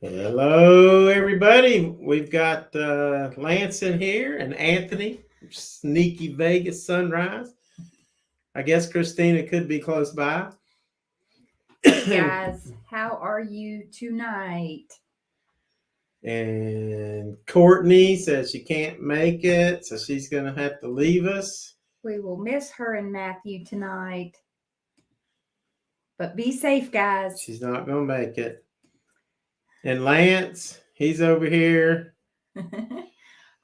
Hello, everybody. We've got Lance in here and Anthony. Sneaky Vegas sunrise. I guess Christina could be close by. Hey guys, how are you tonight? And Courtney says she can't make it, so she's going to have to leave us. We will miss her and Matthew tonight. But be safe, guys. She's not going to make it. And Lance, he's over here.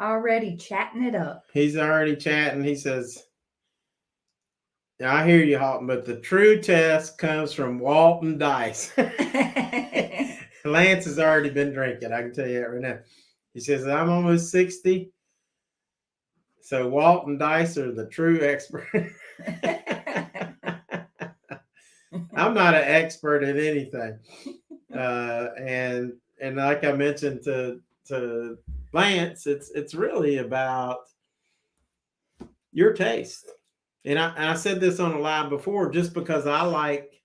Already chatting it up. He's already chatting. He says, I hear you, Halton, but the true test comes from Walton Dice. Lance has already been drinking. I can tell you that right now. He says, I'm almost 60. So Walton Dice are the true expert. I'm not an expert at anything. And like I mentioned to Lance, it's really about your taste. And I said this on a live before, just because I like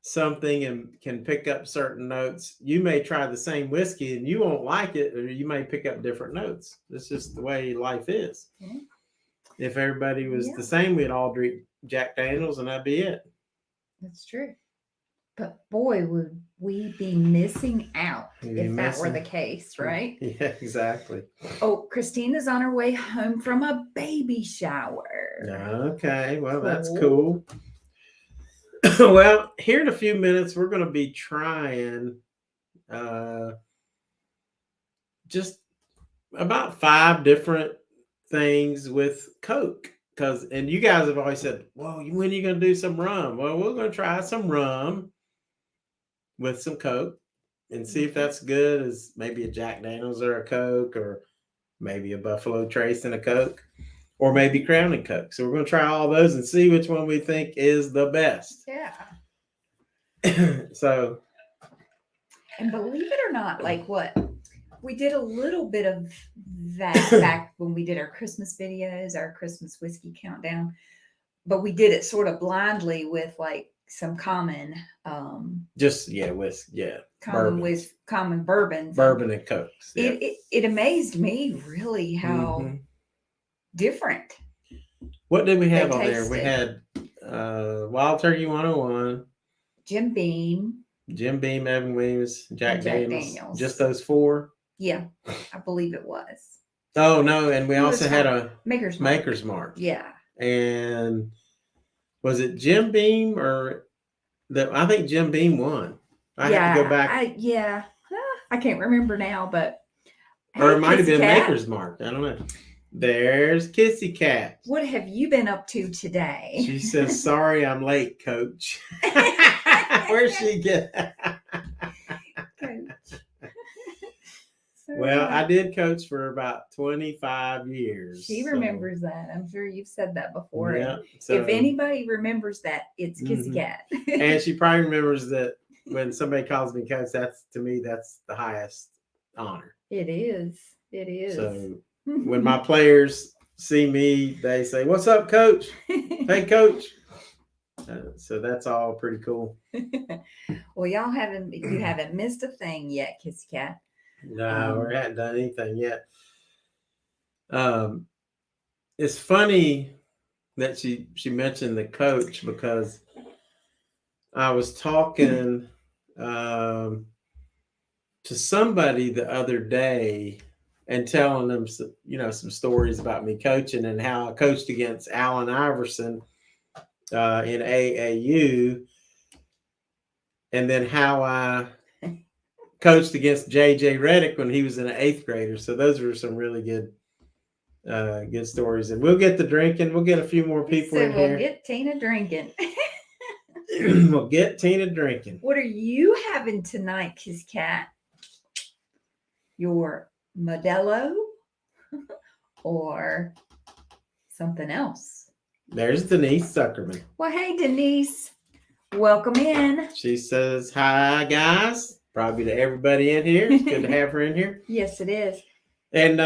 something and can pick up certain notes. You may try the same whiskey and you won't like it, or you may pick up different notes. That's just the way life is. Mm-hmm. If everybody was the same, we'd all drink Jack Daniels and that'd be it. That's true. But boy, would we be missing out if that were the case, right? Yeah, exactly. Oh, Christina's on her way home from a baby shower. Okay, well, that's cool. Well, here in a few minutes, we're going to be trying just about 5 different things with Coke. And you guys have always said, well, when are you going to do some rum? Well, we're going to try some rum with some Coke and see if that's good as maybe a Jack Daniels or a Coke, or maybe a Buffalo Trace and a Coke, or maybe Crown and Coke. So we're going to try all those and see which one we think is the best. Yeah. So. And believe it or not, like what? We did a little bit of that back when we did our Christmas videos, our Christmas whiskey countdown, but we did it sort of blindly with like some common common bourbons. Bourbon and Cokes. Yeah. It amazed me really how different. What did we have on there? We had Wild Turkey 101, Jim Beam, Evan Williams, Jack Daniels. Just those 4? Yeah, I believe it was. Oh, no, and we also had a Maker's Mark. Yeah. And was it Jim Beam or I think Jim Beam won. I have to go back. I can't remember now, but or it might have been Maker's Mark. I don't know. There's Kissy Kat. What have you been up to today? She says, sorry, I'm late, Coach. Where's she get Coach. Well, I did coach for about 25 years. She remembers that. I'm sure you've said that before. Yeah, so, if anybody remembers that, it's Kissy Kat. And she probably remembers that when somebody calls me coach, that's the highest honor. It is. It is. So when my players see me, they say, "What's up, Coach?" Hey, Coach. So that's all pretty cool. Well, you haven't missed a thing yet, Kissy Kat. No, we haven't done anything yet. It's funny that she mentioned the coach, because I was talking to somebody the other day and telling them some stories about me coaching and how I coached against Allen Iverson in AAU, and then how I coached against JJ Redick when he was an 8th grader. So those were some really good stories. And we'll get to drinking. We'll get a few more people in here. We'll get Tina drinking. We'll get Tina drinking. What are you having tonight, Kissy Kat? Your Modelo or something else? There's Denise Zuckerman. Well, hey, Denise. Welcome in. She says, hi, guys. Probably to everybody in here. It's good to have her in here. Yes, it is. And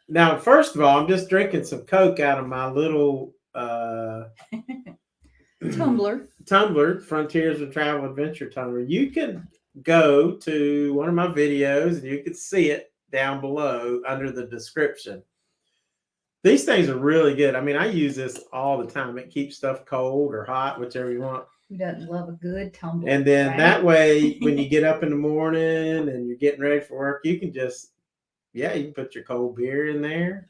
now, first of all, I'm just drinking some Coke out of my little tumbler, Frontiersman Travel Adventure tumbler. You can go to one of my videos, and you can see it down below under the description. These things are really good. I mean, I use this all the time. It keeps stuff cold or hot, whichever you want. Who doesn't love a good tumbler? And then right? that way, when you get up in the morning and you're getting ready for work, you can just, you can put your cold beer in there.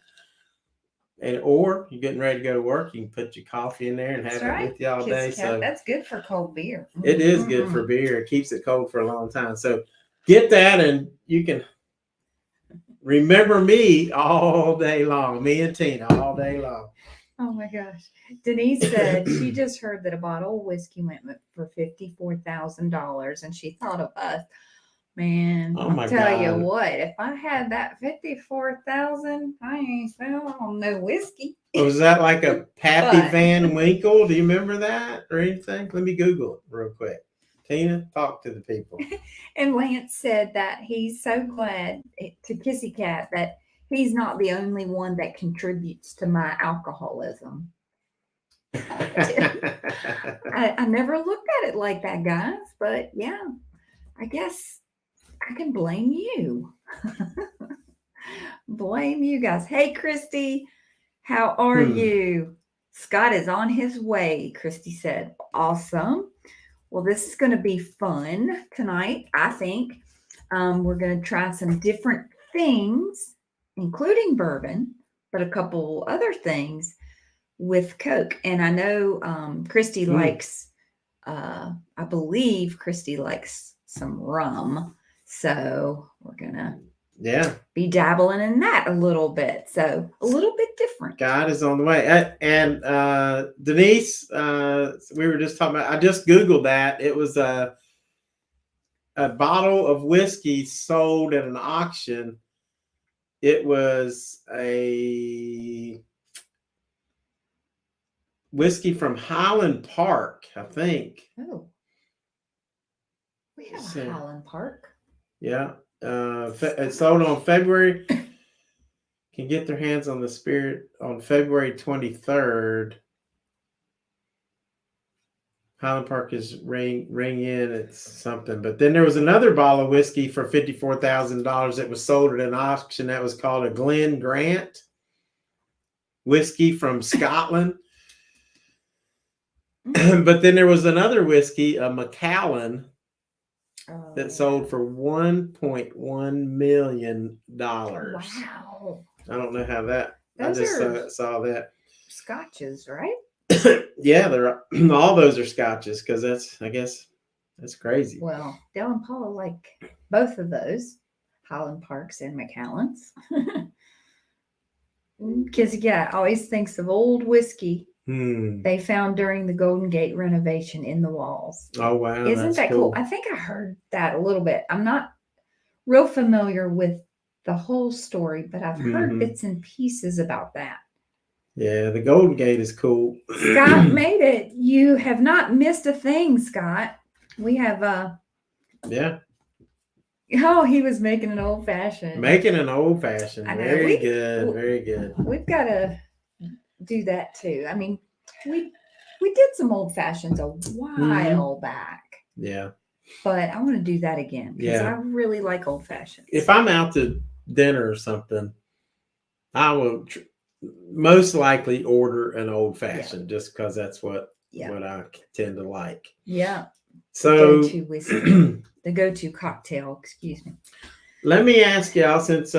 Or you're getting ready to go to work, you can put your coffee in there and have it with you all day. Kissy Kat, So that's good for cold beer. it is good for beer. It keeps it cold for a long time. So get that, and you can remember me all day long. Me and Tina all day long. Oh my gosh. Denise said she just heard that a bottle of whiskey went for $54,000, and she thought of us. Man, I'll tell you what, if I had that 54,000, I ain't selling no whiskey. Was that like a Pappy Van Winkle? Do you remember that or anything? Let me Google it real quick. Tina, talk to the people. And Lance said that he's so glad to Kissy Kat that he's not the only one that contributes to my alcoholism. I never looked at it like that, guys, but yeah, I guess I can blame you. Blame you guys. Hey, Christy, how are you? Scott is on his way, Christy said. Awesome. Well, this is going to be fun tonight, I think. We're going to try some different things, including bourbon, but a couple other things with Coke. And I know Christy likes, I believe Christy likes some rum. So we're going to be dabbling in that a little bit. So a little bit different. God is on the way. And Denise, we were just talking about, I just Googled that. It was a bottle of whiskey sold at an auction. It was a whiskey from Highland Park, I think. Oh. We have a Highland Park. Yeah. It's sold on February. Can get their hands on the spirit on February 23rd. Highland Park is ring in. It's something. But then there was another bottle of whiskey for $54,000 that was sold at an auction. That was called a Glen Grant whiskey from Scotland. But then there was another whiskey, a Macallan, that sold for $1.1 million. Wow. I don't know how that. Those I just saw that. Scotches, right? Yeah, they're all those are Scotches because I guess that's crazy. Well, Dell and Paula like both of those, Highland Parks and Macallans. Kissy Kat always thinks of old whiskey they found during the Golden Gate renovation in the walls. Oh, wow. Isn't that cool? I think I heard that a little bit. I'm not real familiar with the whole story, but I've heard bits and pieces about that. Yeah, the Golden Gate is cool. Scott made it. You have not missed a thing, Scott. We have yeah. Oh, he was making an old fashioned. Making an old fashioned. Very good. Very good. We've got to do that too. I mean, we did some old fashions a while back. Yeah. But I want to do that again because I really like old fashions. If I'm out to dinner or something, I will most likely order an old fashioned just because that's what I tend to like. Yeah. So the go-to whiskey, the go-to cocktail. Excuse me. Let me ask y'all, since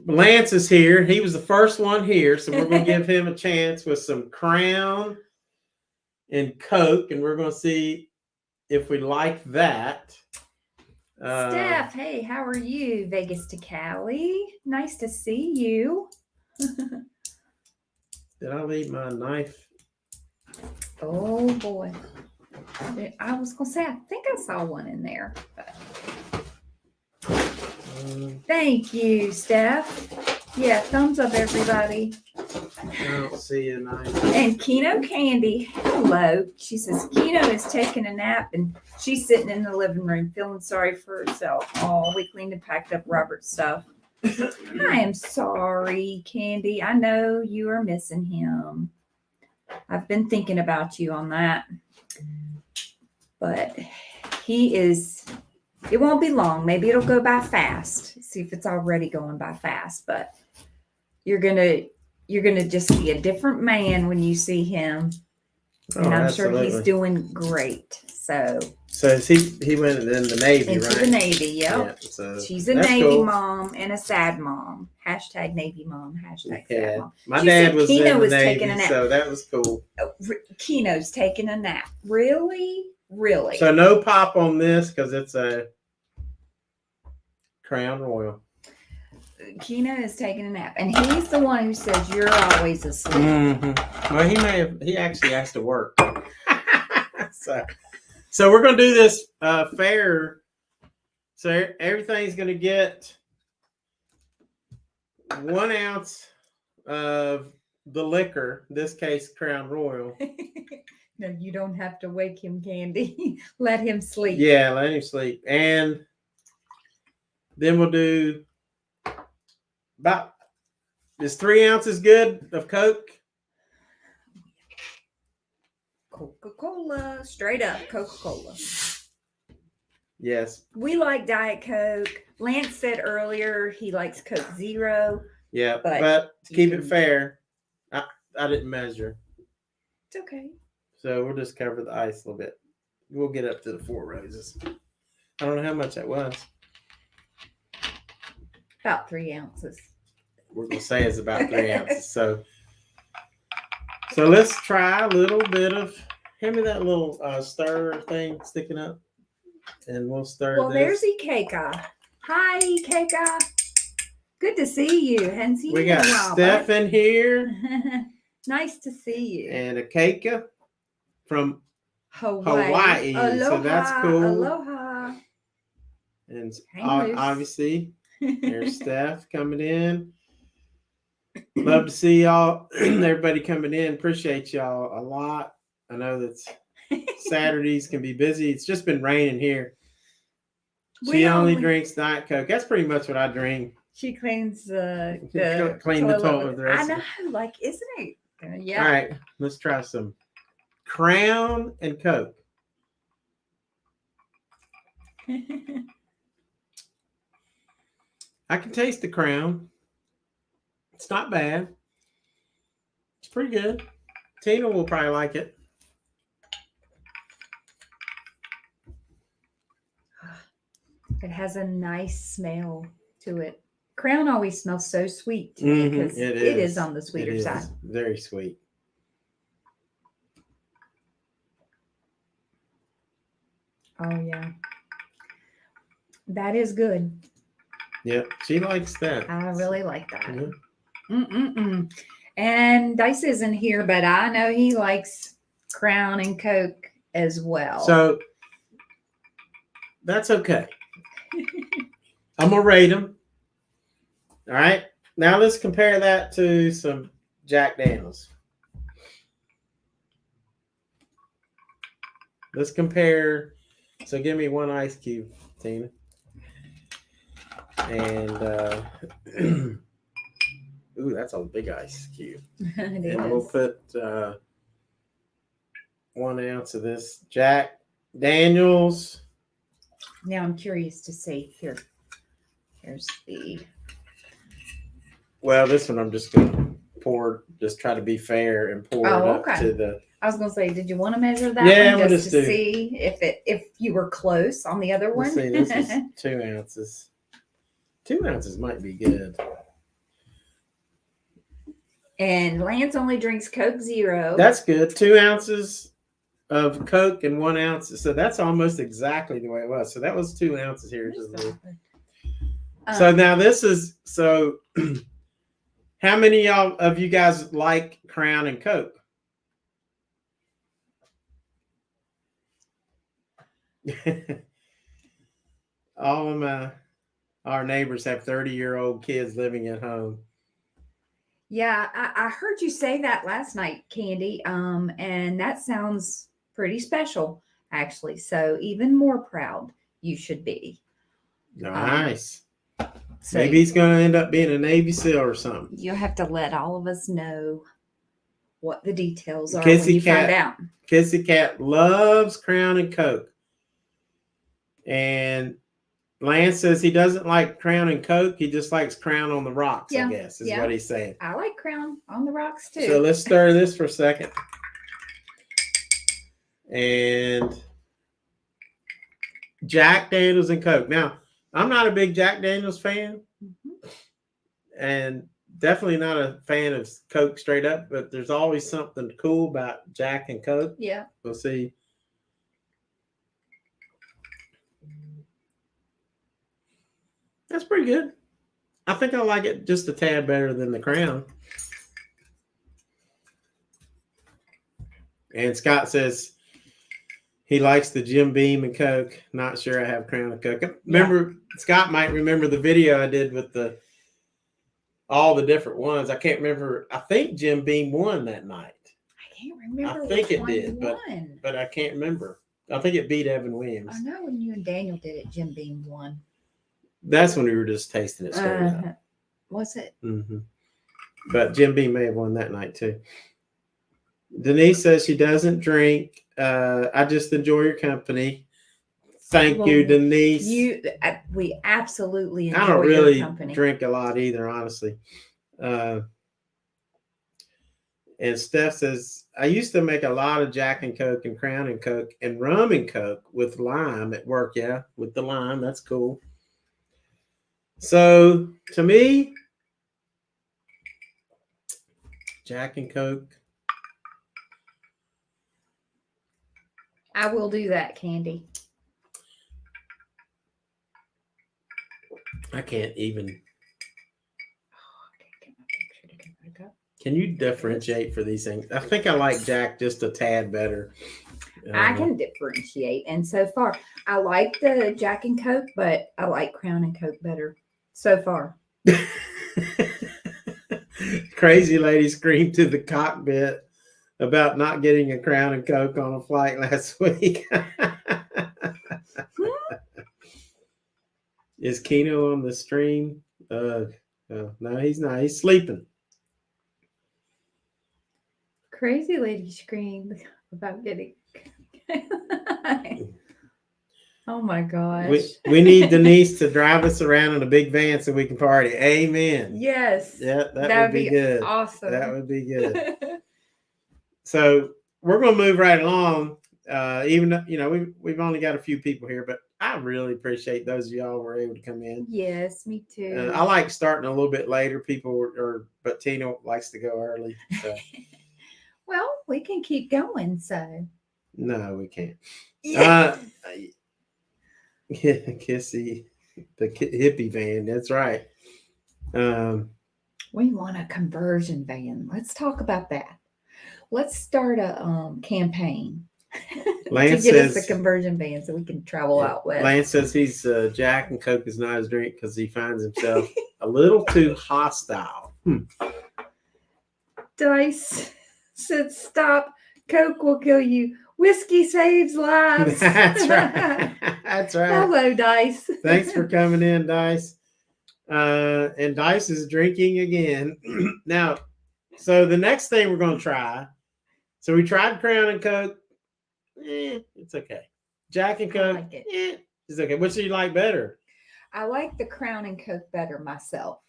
Lance is here, he was the first one here, so we're going to give him a chance with some Crown and Coke, and we're going to see if we like that. Steph, hey, how are you? Vegas to Cali. Nice to see you. Did I leave my knife? Oh, boy. I was going to say, I think I saw one in there. But... Thank you, Steph. Yeah, thumbs up, everybody. I don't see a knife. And Keno Candy, hello. She says Keno is taking a nap and she's sitting in the living room feeling sorry for herself. Oh, we cleaned and packed up Robert's stuff. I am sorry, Candy. I know you are missing him. I've been thinking about you on that. But It won't be long. Maybe it'll go by fast. See if it's already going by fast, but you're gonna just see a different man when you see him. And I'm sure he's doing great. So he went in the Navy, into right? the Navy, yep. Yeah, so she's a Navy mom and a sad mom. Hashtag Navy mom. Hashtag sad mom. My dad was in the Navy, so that was cool. Keno's taking a nap. Really? Really? So no pop on this because it's a Crown Royal. Keno is taking a nap, and he's the one who says you're always asleep. Mm-hmm. Well, he actually has to work. So we're going to do this fair. So everything's going to get 1 ounce of the liquor, in this case Crown Royal. No, you don't have to wake him, Candy. Let him sleep. Yeah, let him sleep. And then we'll do is 3 ounces good of Coke? Coca-Cola, straight up Coca-Cola. Yes. We like Diet Coke. Lance said earlier he likes Coke Zero. Yeah, but to keep it fair, I didn't measure. It's okay. So we'll just cover the ice a little bit. We'll get up to the 4 roses. I don't know how much that was. About 3 ounces. We're going to say it's about 3 ounces. So let's try a little bit of, hand me that little stir thing sticking up. And we'll stir this. Well, there's Ikeka. Hi, Ikeka. Good to see you. Hadn't seen you in a while. We got Stephan here. Nice to see you. And Ikeka from Hawaii. Aloha, so that's cool. Aloha. And obviously, there's Steph coming in. Love to see y'all, everybody coming in. Appreciate y'all a lot. I know that Saturdays can be busy. It's just been raining here. She only drinks Diet Coke. That's pretty much what I drink. She cleans the toilet with the rest. I know, like, isn't it? Yeah. All right, let's try some Crown and Coke. I can taste the Crown. It's not bad. It's pretty good. Tina will probably like it. It has a nice smell to it. Crown always smells so sweet to me because it is on the sweeter side. Very sweet. Oh, yeah. That is good. Yeah, she likes that. I really like that. Yeah. And Dice isn't here, but I know he likes Crown and Coke as well. So that's okay. I'm going to rate them. All right. Now let's compare that to some Jack Daniels. Let's compare. So give me 1 ice cube, Tina. And ooh, that's a big ice cube. And we'll put 1 ounce of this Jack Daniels. Now I'm curious to see here. Here's the. Well, this one I'm just gonna pour. Just try to be fair and pour it up to the. I was gonna say, did you want to measure that? Yeah, one just to see if you were close on the other one? Let's see, this is 2 ounces. 2 ounces might be good. And Lance only drinks Coke Zero. That's good. 2 ounces of Coke and 1 ounce. So that's almost exactly the way it was. So that was 2 ounces here. So now this is how many of you guys like Crown and Coke? All of our neighbors have 30-year-old kids living at home. Yeah, I heard you say that last night, Candy. And that sounds pretty special, actually. So even more proud you should be. Nice. So maybe he's going to end up being a Navy SEAL or something. You'll have to let all of us know what the details are when you find out. Kissy Kat loves Crown and Coke. And Lance says he doesn't like Crown and Coke. He just likes Crown on the rocks, I guess, is what he's saying. I like Crown on the rocks too. So let's stir this for a second. And Jack Daniels and Coke. Now, I'm not a big Jack Daniels fan. Mm-hmm. And definitely not a fan of Coke straight up, but there's always something cool about Jack and Coke. Yeah. We'll see. That's pretty good. I think I like it just a tad better than the Crown. And Scott says he likes the Jim Beam and Coke. Not sure I have Crown and Coke. Remember, Scott might remember the video I did with all the different ones. I can't remember. I think Jim Beam won that night. I can't remember. I think it did, but I can't remember. I think it beat Evan Williams. I know when you and Daniel did it, Jim Beam won. That's when we were just tasting it straight up. Was it? Mm-hmm. But Jim Beam may have won that night too. Denise says she doesn't drink. I just enjoy your company. Thank you, Denise. We absolutely enjoy I don't really your company. Drink a lot either, honestly. And Steph says, I used to make a lot of Jack and Coke and Crown and Coke and rum and Coke with lime at work. Yeah, with the lime. That's cool. So, to me, Jack and Coke. I will do that, Candy. I can't even. Can you differentiate for these things? I think I like Jack just a tad better. I can differentiate. And so far, I like the Jack and Coke, but I like Crown and Coke better so far. Crazy lady screamed to the cockpit about not getting a Crown and Coke on a flight last week. Is Keno on the stream? No, he's not. He's sleeping. Crazy lady screamed about getting. Oh my gosh. We need Denise to drive us around in a big van so we can party. Amen. Yes. Yeah, that would be good. Awesome. That would be good. So we're going to move right along. Even though, we've only got a few people here, but I really appreciate those of y'all who were able to come in. Yes, me too. I like starting a little bit later. But Tina likes to go early. So. Well, we can keep going. So. No, we can't. Yeah. Kissy, the hippie van. That's right. We want a conversion van. Let's talk about that. Let's start a campaign Lance to get says, us a conversion van so we can travel out west. Lance says he's Jack and Coke is not his drink because he finds himself a little too hostile. Dice said, "Stop. Coke will kill you. Whiskey saves lives." That's right. That's right. Hello, Dice. Thanks for coming in, Dice. And Dice is drinking again. Now, so the next thing we're going to try. So we tried Crown and Coke. It's okay. Jack and Coke. Like it. It's okay. Which do you like better? I like the Crown and Coke better myself.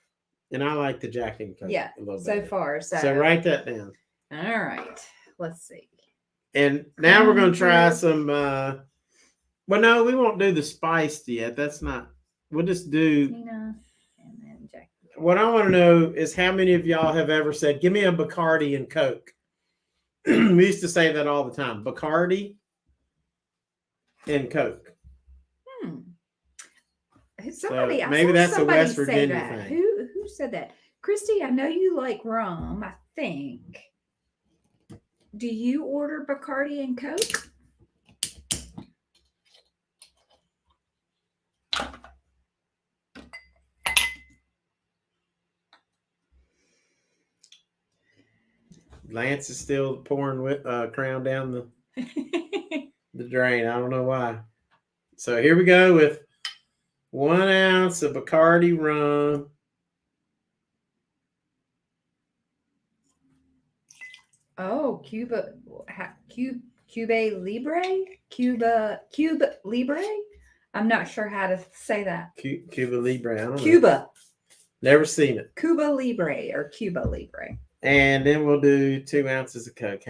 And I like the Jack and Coke. Yeah. A little so better. far. So write that down. All right. Let's see. And now we're going to try some. Well, no, we won't do the spiced yet. That's not. We'll just do. Tina and then Jack. What I want to know is how many of y'all have ever said, "Give me a Bacardi and Coke." We used to say that all the time. Bacardi and Coke. Somebody, so maybe that's a West Virginia thing. Who said that? Christy, I know you like rum, I think. Do you order Bacardi and Coke? Lance is still pouring Crown down the drain. I don't know why. So here we go with 1 ounce of Bacardi rum. Oh, Cuba Libre? Cuba Libre? I'm not sure how to say that. Cuba Libre. I don't know. Cuba. Never seen it. Cuba Libre or Cuba Libre. And then we'll do 2 ounces of Coke.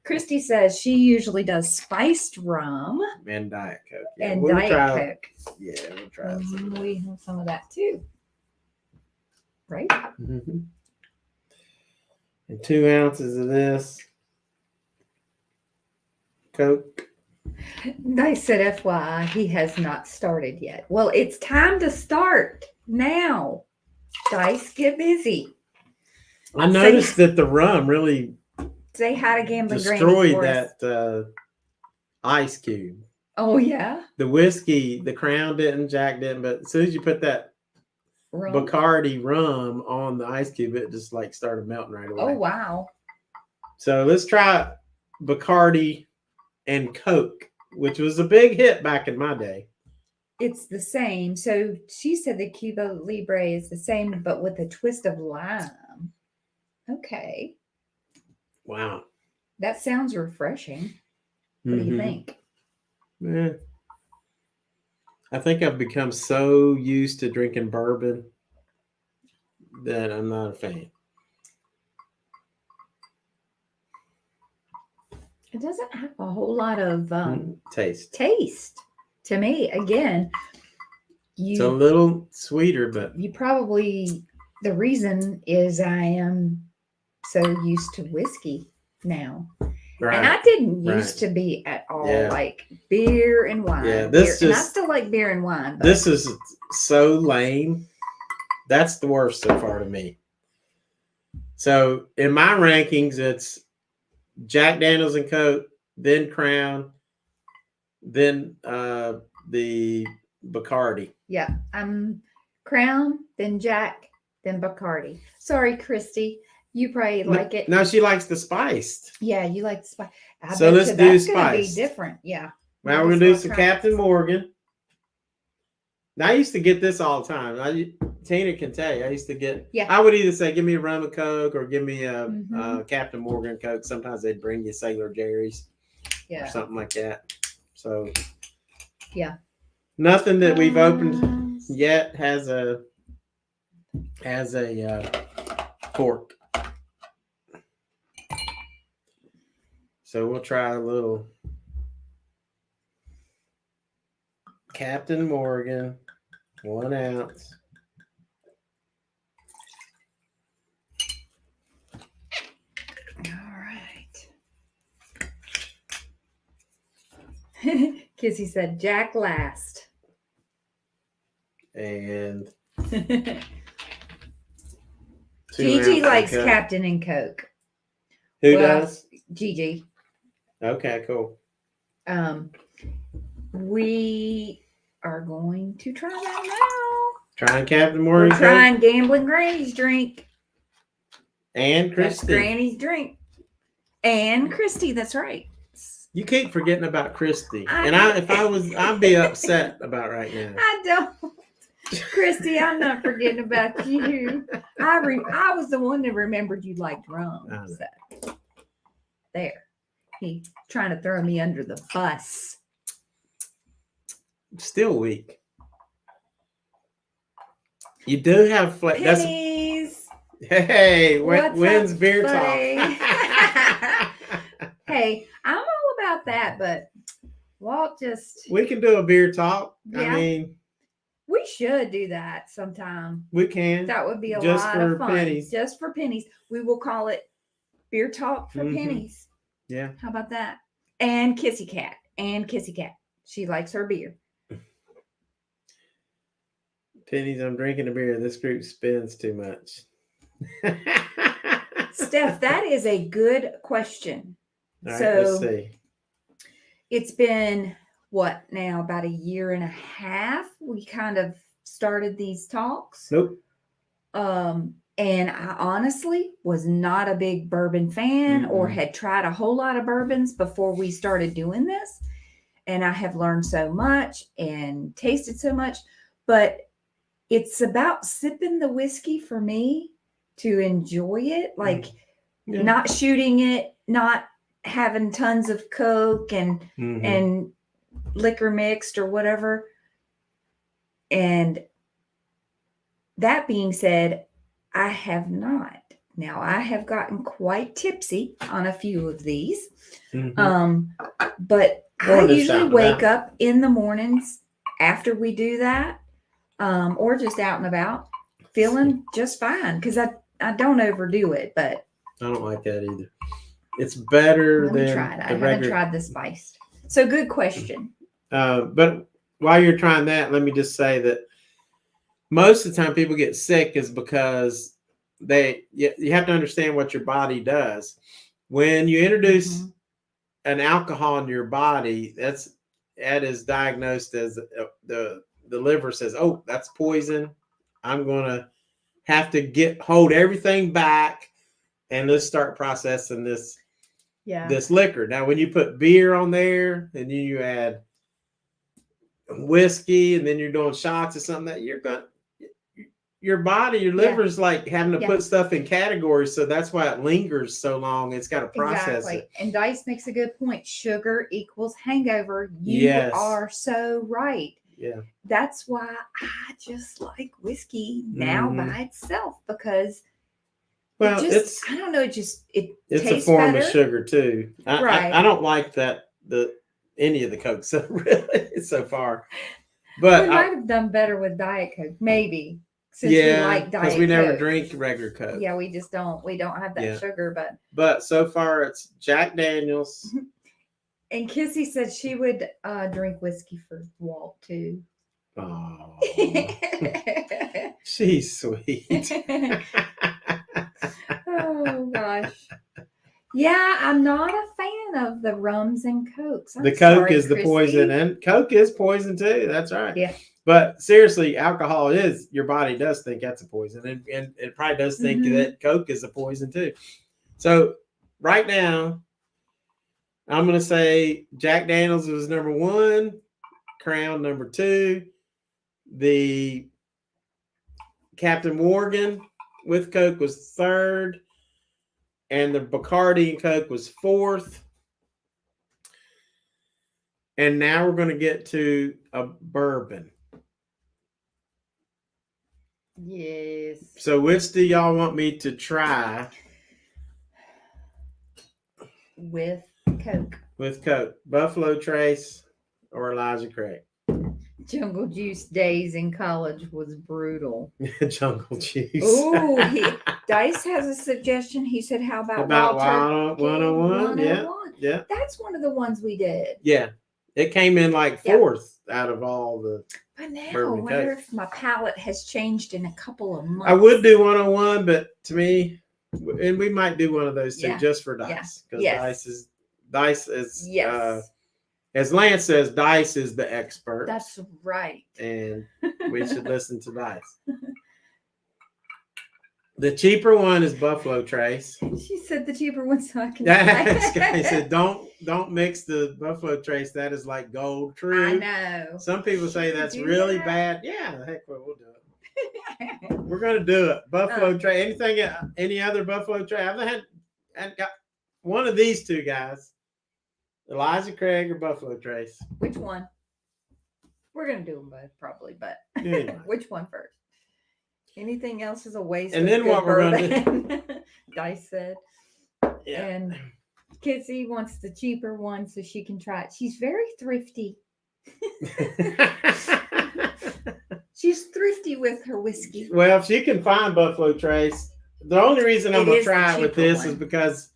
Christy says she usually does spiced rum And Diet Coke. Yeah, and we'll Diet try, Coke. Yeah, we'll try some. We have some of that too. Right? Mm-hmm. And 2 ounces of this Coke. They said FYI, he has not started yet. Well, it's time to start now. Dice, get busy. I noticed that the rum really Say hi to Gamblin Granny destroyed for us. that ice cube. Oh, yeah? The whiskey, the Crown didn't, Jack didn't, but as soon as you put that Rum. Bacardi rum on the ice cube, it just like started melting right away. Oh, wow. So let's try Bacardi and Coke, which was a big hit back in my day. It's the same. So she said the Cuba Libre is the same, but with a twist of lime. Okay. Wow. That sounds refreshing. What do you think? Yeah. I think I've become so used to drinking bourbon that I'm not a fan. It doesn't have a whole lot of taste to me. Again, it's a little sweeter, but you probably, the reason is I am so used to whiskey now. Right. And I didn't used to be at all like beer and wine. Yeah, and I still like beer and wine. But this is so lame. That's the worst so far to me. So in my rankings, it's Jack Daniels and Coke, then Crown, then the Bacardi. Yeah, I'm Crown, then Jack, then Bacardi. Sorry, Christy. You probably like it. No, she likes the spiced. Yeah, you like the spice. So let's do spiced. Gonna be different. Yeah. Now we're gonna do some Captain Morgan. Now I used to get this all the time. Tina can tell you. I used to get. Yeah. I would either say, "Give me a rum and Coke" or "Give me a Captain Morgan Coke." Sometimes they'd bring you Sailor Jerry's, or something like that. So. Yeah. Nothing that we've opened yet has a cork. So we'll try a little Captain Morgan, 1 ounce. All right. Kissy said Jack last. And Gigi likes Captain and Coke. Who does? Gigi. Okay, cool. We are going to try that now. Trying Captain Morgan. We're trying Gamblin Granny's drink. And Christy. That's Granny's drink. And Christy, that's right. You keep forgetting about Christy. I'd be upset about right now. I don't. Christy, I'm not forgetting about you. I was the one that remembered you liked rum. So. There. He trying to throw me under the bus. Still weak. You do have flavor. Pennies. Hey, when's beer talk? Hey, I'm all about that, but Walt just. We can do a beer talk. Yeah. I mean, we should do that sometime. We can. That would be a lot of fun. Pennies. Just for pennies. We will call it Beer Talk for Pennies. Yeah. How about that? And Kissy Kat. And Kissy Kat. She likes her beer. Pennies, I'm drinking a beer. This group spends too much. Steph, that is a good question. All right, let's see. It's been, what now, about a year and a half? We kind of started these talks. Nope. And I honestly was not a big bourbon fan or had tried a whole lot of bourbons before we started doing this. And I have learned so much and tasted so much. But it's about sipping the whiskey for me to enjoy it. Like not shooting it, not having tons of Coke and liquor mixed or whatever. And that being said, I have not. Now, I have gotten quite tipsy on a few of these. But I usually wake up in the mornings after we do that, or just out and about, feeling just fine, because I don't overdo it, but I don't like that either. It's better let me than try it. I haven't tried the spiced. So good question. But while you're trying that, let me just say that most of the time people get sick is because you have to understand what your body does. When you introduce an alcohol in your body, that is diagnosed as the liver says, oh, that's poison. I'm gonna have to hold everything back and let's start processing this liquor. Now, when you put beer on there and you add whiskey and then you're doing shots or something, that your body, your liver's like having to put stuff in categories. So that's why it lingers so long. It's got to process it. And Dice makes a good point. Sugar equals hangover. You are so right. Yeah. That's why I just like whiskey now by itself, because I don't know, it's a form of sugar too. I don't like any of the Coke really so far. But we might have done better with Diet Coke, maybe. Since we like Diet Coke. Because we never drink regular Coke. Yeah, we just don't. We don't have that sugar, but so far it's Jack Daniels. And Kissy said she would drink whiskey for Walt too. Oh, she's sweet. Oh gosh. Yeah, I'm not a fan of the rums and Cokes. The Coke is the poison, and Coke is poison too. That's right. Yeah. But seriously, alcohol your body does think that's a poison, and it probably does think that Coke is a poison too. So right now, I'm going to say Jack Daniels was number 1, Crown number 2, the Captain Morgan with Coke was 3rd, and the Bacardi and Coke was 4th. And now we're going to get to a bourbon. Yes. So which do y'all want me to try? With Coke. With Coke. Buffalo Trace or Elijah Craig? Jungle Juice days in college was brutal. Jungle Juice. Oh, Dice has a suggestion. He said, how about Wild 101? Yeah. That's one of the ones we did. Yeah. It came in like 4th out of all the. But now I wonder if my palate has changed in a couple of months. I would do 101, but to me, and we might do one of those too, just for Dice. Because Dice is as Lance says, Dice is the expert. That's right. And we should listen to Dice. The cheaper one is Buffalo Trace. She said the cheaper one, so I can. He said, "Don't mix the Buffalo Trace. That is like gold. True. I know. Some people say that's really bad. Yeah, heck, we'll do it. We're gonna do it. Buffalo Trace. Any other Buffalo Trace? I've got one of these two guys, Elijah Craig or Buffalo Trace. Which one? We're gonna do them both probably, but which one first? Anything else is a waste. And then what we're going to do? Dice said. Yeah. And Kissy wants the cheaper one so she can try it. She's very thrifty. She's thrifty with her whiskey. Well, if she can find Buffalo Trace, the only reason I'm going to try it with this is because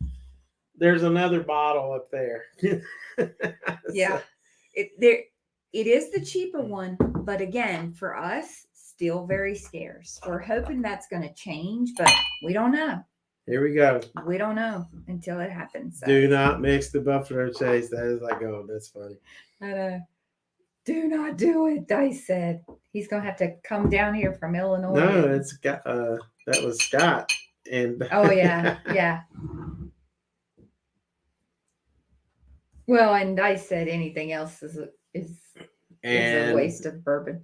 there's another bottle up there. Yeah. It is the cheaper one, but again, for us, still very scarce. We're hoping that's going to change, but we don't know. Here we go. We don't know until it happens. So. Do not mix the Buffalo Trace. That is like, oh, that's funny. I know. Do not do it, Dice said. He's going to have to come down here from Illinois. No, that was Scott. And oh, yeah. Yeah. Well, and Dice said anything else is a waste of bourbon.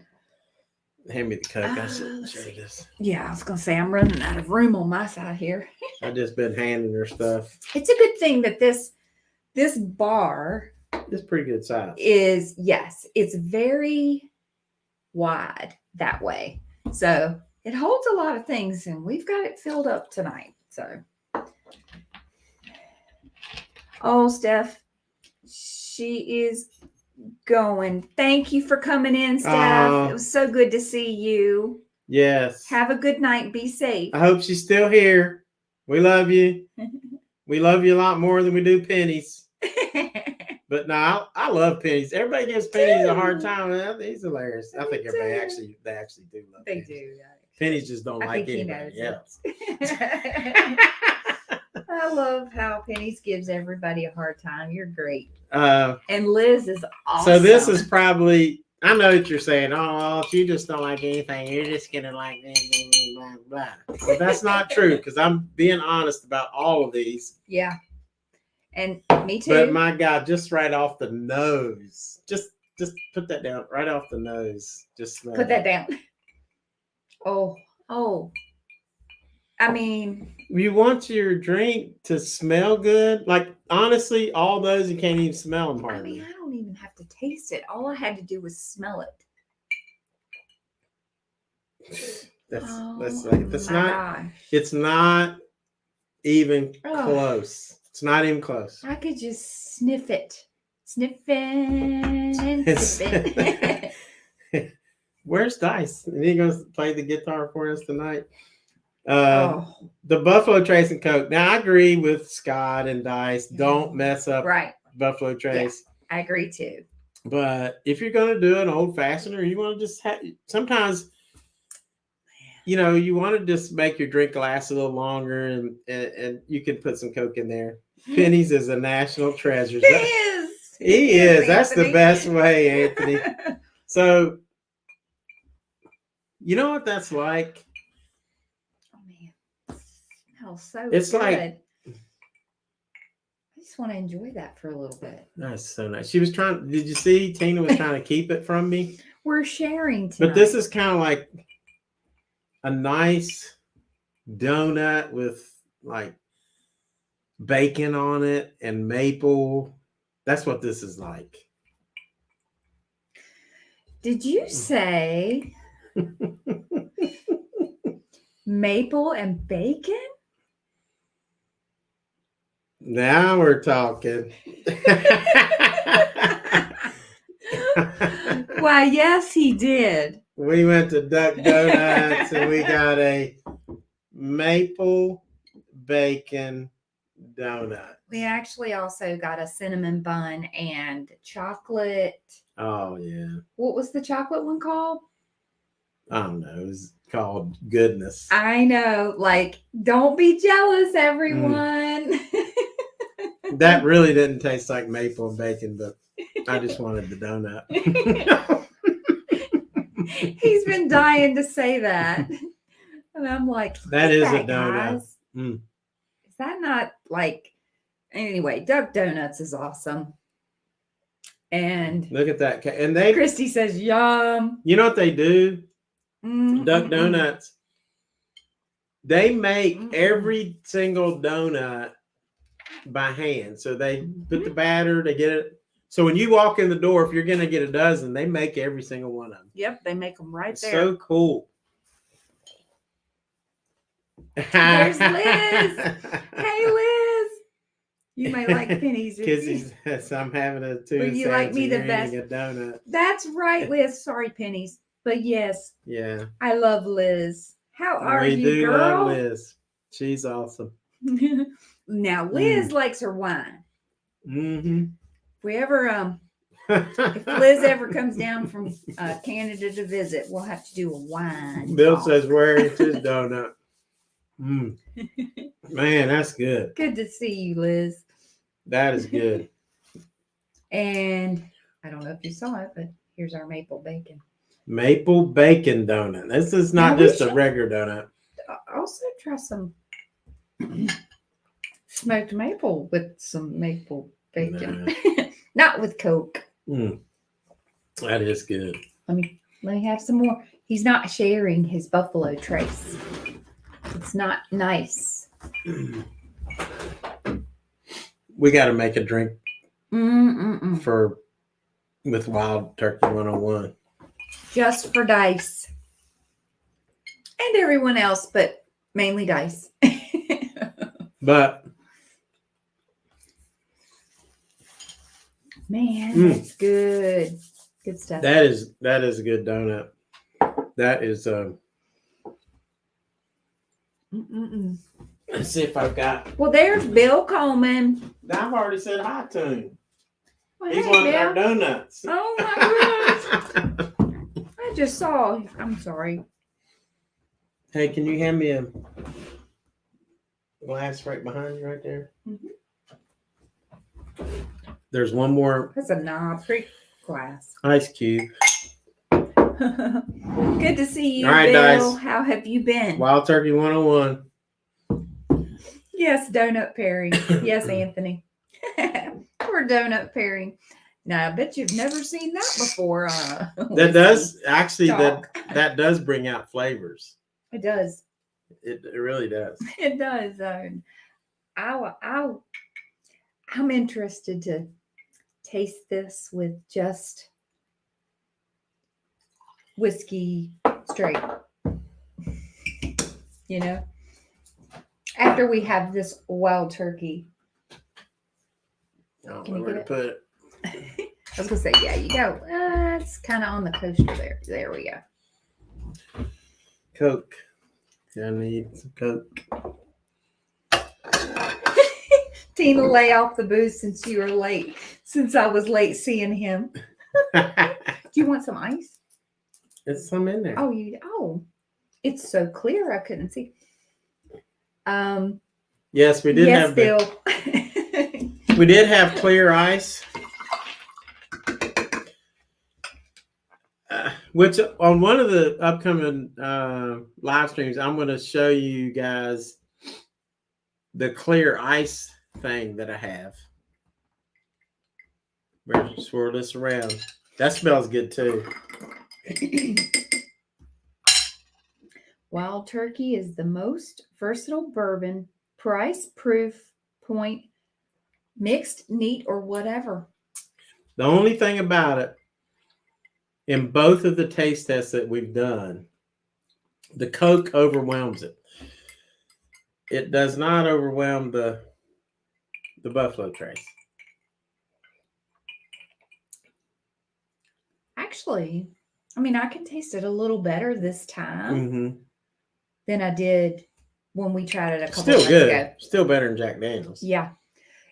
Hand me the Coke. I should show this. Yeah, I was going to say, I'm running out of room on my side here. I've just been handing her stuff. It's a good thing that this bar is pretty good size. It's very wide that way. So it holds a lot of things, and we've got it filled up tonight. So, oh, Steph, she is going. Thank you for coming in, Steph. It was so good to see you. Yes. Have a good night. Be safe. I hope she's still here. We love you. We love you a lot more than we do pennies. But no, I love pennies. Everybody gives pennies a hard time. He's hilarious. I think everybody they actually do love They pennies. do. Yeah. Pennies just don't like anybody else. I love how Pennies gives everybody a hard time. You're great. And Liz is awesome. So this is probably, I know what you're saying. Oh, you just don't like anything. You're just gonna like blah, blah, blah. But that's not true, because I'm being honest about all of these. Yeah. And me too. But my God, just right off the nose. Just put that down. Right off the nose. Just smell put that down. Oh. I mean, you want your drink to smell good? Like, honestly, all those, you can't even smell them hardly. I mean, I don't even have to taste it. All I had to do was smell it. It's not even close. It's not even close. I could just sniff it. Sniff it. Where's Dice? Is he going to play the guitar for us tonight? The Buffalo Trace and Coke. Now, I agree with Scott and Dice. Don't mess up Buffalo Trace. Yeah, I agree too. But if you're going to do an old fashioned, or you want to just have, sometimes, you want to just make your drink last a little longer, and you can put some Coke in there. Penny's is a national treasure. He is. That's Anthony. The best way, Anthony. So, you know what that's like? Oh man, it smells so it's good. Like, I just want to enjoy that for a little bit. That's so nice. She was trying. Did you see? Tina was trying to keep it from me. We're sharing tonight. But this is kind of like a nice donut with like bacon on it and maple. That's what this is like. Did you say maple and bacon? Now we're talking. Why, yes, he did. We went to Duck Donuts and we got a maple bacon donut. We actually also got a cinnamon bun and chocolate. Oh, yeah. What was the chocolate one called? I don't know. It was called Goodness. I know. Like, don't be jealous, everyone. That really didn't taste like maple and bacon, but I just wanted the donut. He's been dying to say that. And I'm like, that is a donut. Is that not like, anyway, Duck Donuts is awesome. And look at that. And Christy says, yum. You know what they do? Duck Donuts. They make every single donut by hand. So they put the batter, they get it. So when you walk in the door, if you're going to get a dozen, they make every single one of them. Yep, they make them right there. So cool. There's Liz. Hey, Liz. You may like pennies. Kissy says, I'm having a tuna sandwich. You like me the best. A donut. That's right, Liz. Sorry, pennies. But yes. Yeah. I love Liz. How are you, girl? We do love Liz. She's awesome. Now, Liz likes her wine. Mm-hmm. If we ever, if Liz ever comes down from Canada to visit, we'll have to do a wine. Bill says, where is his donut? Man, that's good. Good to see you, Liz. That is good. And I don't know if you saw it, but here's our maple bacon. Maple bacon donut. This is not just a regular donut. Also try some smoked maple with some maple bacon. Nah. Not with Coke. That is good. Let me have some more. He's not sharing his Buffalo Trace. It's not nice. We got to make a drink with Wild Turkey 101. just for Dice and everyone else, but mainly Dice. But man, that's good. Good stuff. that is a good donut. That is let's see if I've got. Well, there's Bill Coleman. I've already said hi to him. Well, He's hey, wanting Bill. our donuts. Oh my goodness. I just saw. I'm sorry. Hey, can you hand me a glass right behind you right there? There's one more That's a knob. Pretty glass. ice cube. Good to see you, All right, Bill. Dice. How have you been? Wild Turkey 101. Yes, donut pairing. Yes, Anthony. We're donut pairing. Now, I bet you've never seen that before. That does actually talk. that does bring out flavors. It does. It really does. It does. I'm interested to taste this with just whiskey straight. You know, after we have this wild turkey. I don't Can know you where get to put it. I was gonna say, yeah, you go. It's kind of on the coaster there. There we go. Coke. I need some Coke. Tina, lay off the booze since you were late. Since I was late seeing him. Do you want some ice? There's some in there. Oh, it's so clear I couldn't see. Yes, we did have Bill. we did have clear ice. Which on one of the upcoming live streams, I'm going to show you guys the clear ice thing that I have. We're just swirl this around. That smells good too. Wild Turkey is the most versatile bourbon, price, proof, point, mixed, neat, or whatever. The only thing about it, in both of the taste tests that we've done, the Coke overwhelms it. It does not overwhelm the Buffalo Trace. Actually, I mean, I can taste it a little better this time Mm-hmm. than I did when we tried it a couple Still months good. ago. Still better than Jack Daniels. Yeah.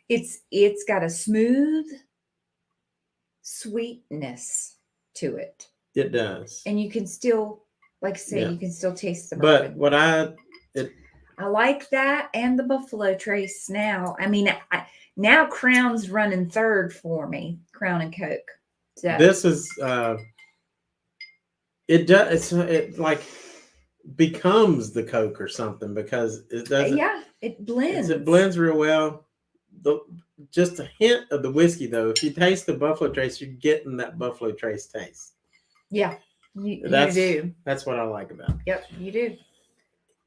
It's got a smooth sweetness to it. It does. And you can still, like I say, Yeah. you can still taste the But bourbon. what I like that and the Buffalo Trace now. I mean, now Crown's running third for me. Crown and Coke. So, this is it does it like becomes the Coke or something because it doesn't. yeah, it blends. It blends real well. Just a hint of the whiskey though. If you taste the Buffalo Trace, you're getting that Buffalo Trace taste. Yeah, you do. That's what I like about it. Yep, you do.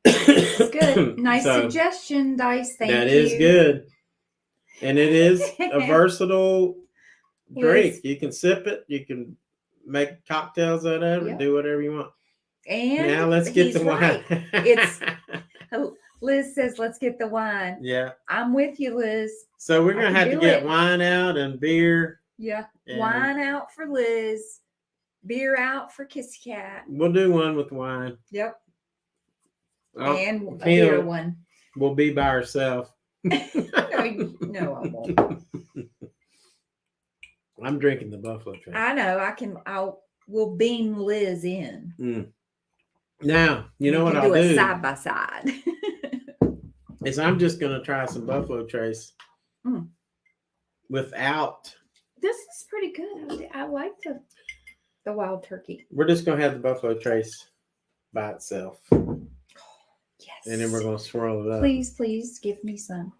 It's good. Nice suggestion, Dice. Thank you. That is good. And it is a versatile drink. Liz. You can sip it. You can make cocktails out of it. Yep. Do whatever you want. And now let's get the wine. Right. It's Liz says, let's get the wine. Yeah. I'm with you, Liz. So we're going to have to get it. wine out and beer. Yeah. And wine out for Liz. Beer out for Kissy Kat. We'll do one with wine. Yep. Oh, and a beer one. We'll be by ourselves. No, I won't. I'm drinking the Buffalo Trace. I know. We'll beam Liz in. Now, you know what I'll do? do? Side by side. Is I'm just going to try some Buffalo Trace without. This is pretty good. I like the Wild Turkey. We're just going to have the Buffalo Trace by itself. Yes. And then we're going to swirl it up. Please give me some.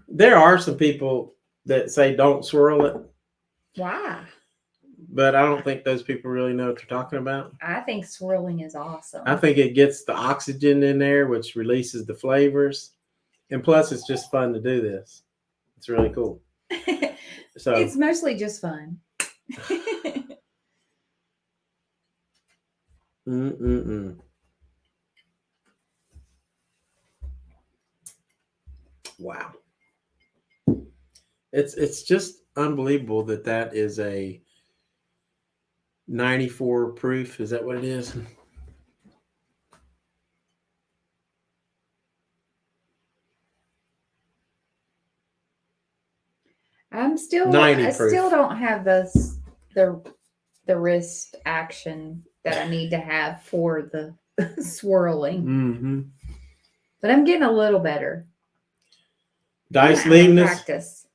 There are some people that say don't swirl it. Why? But I don't think those people really know what they're talking about. I think swirling is awesome. I think it gets the oxygen in there, which releases the flavors. And plus, it's just fun to do this. It's really cool. So It's mostly just fun. Wow. It's just unbelievable that is a 94 proof. Is that what it is? I 90 proof. still don't have the wrist action that I need to have for the swirling. Mm-hmm. But I'm getting a little better. Dice leaving us. Practice.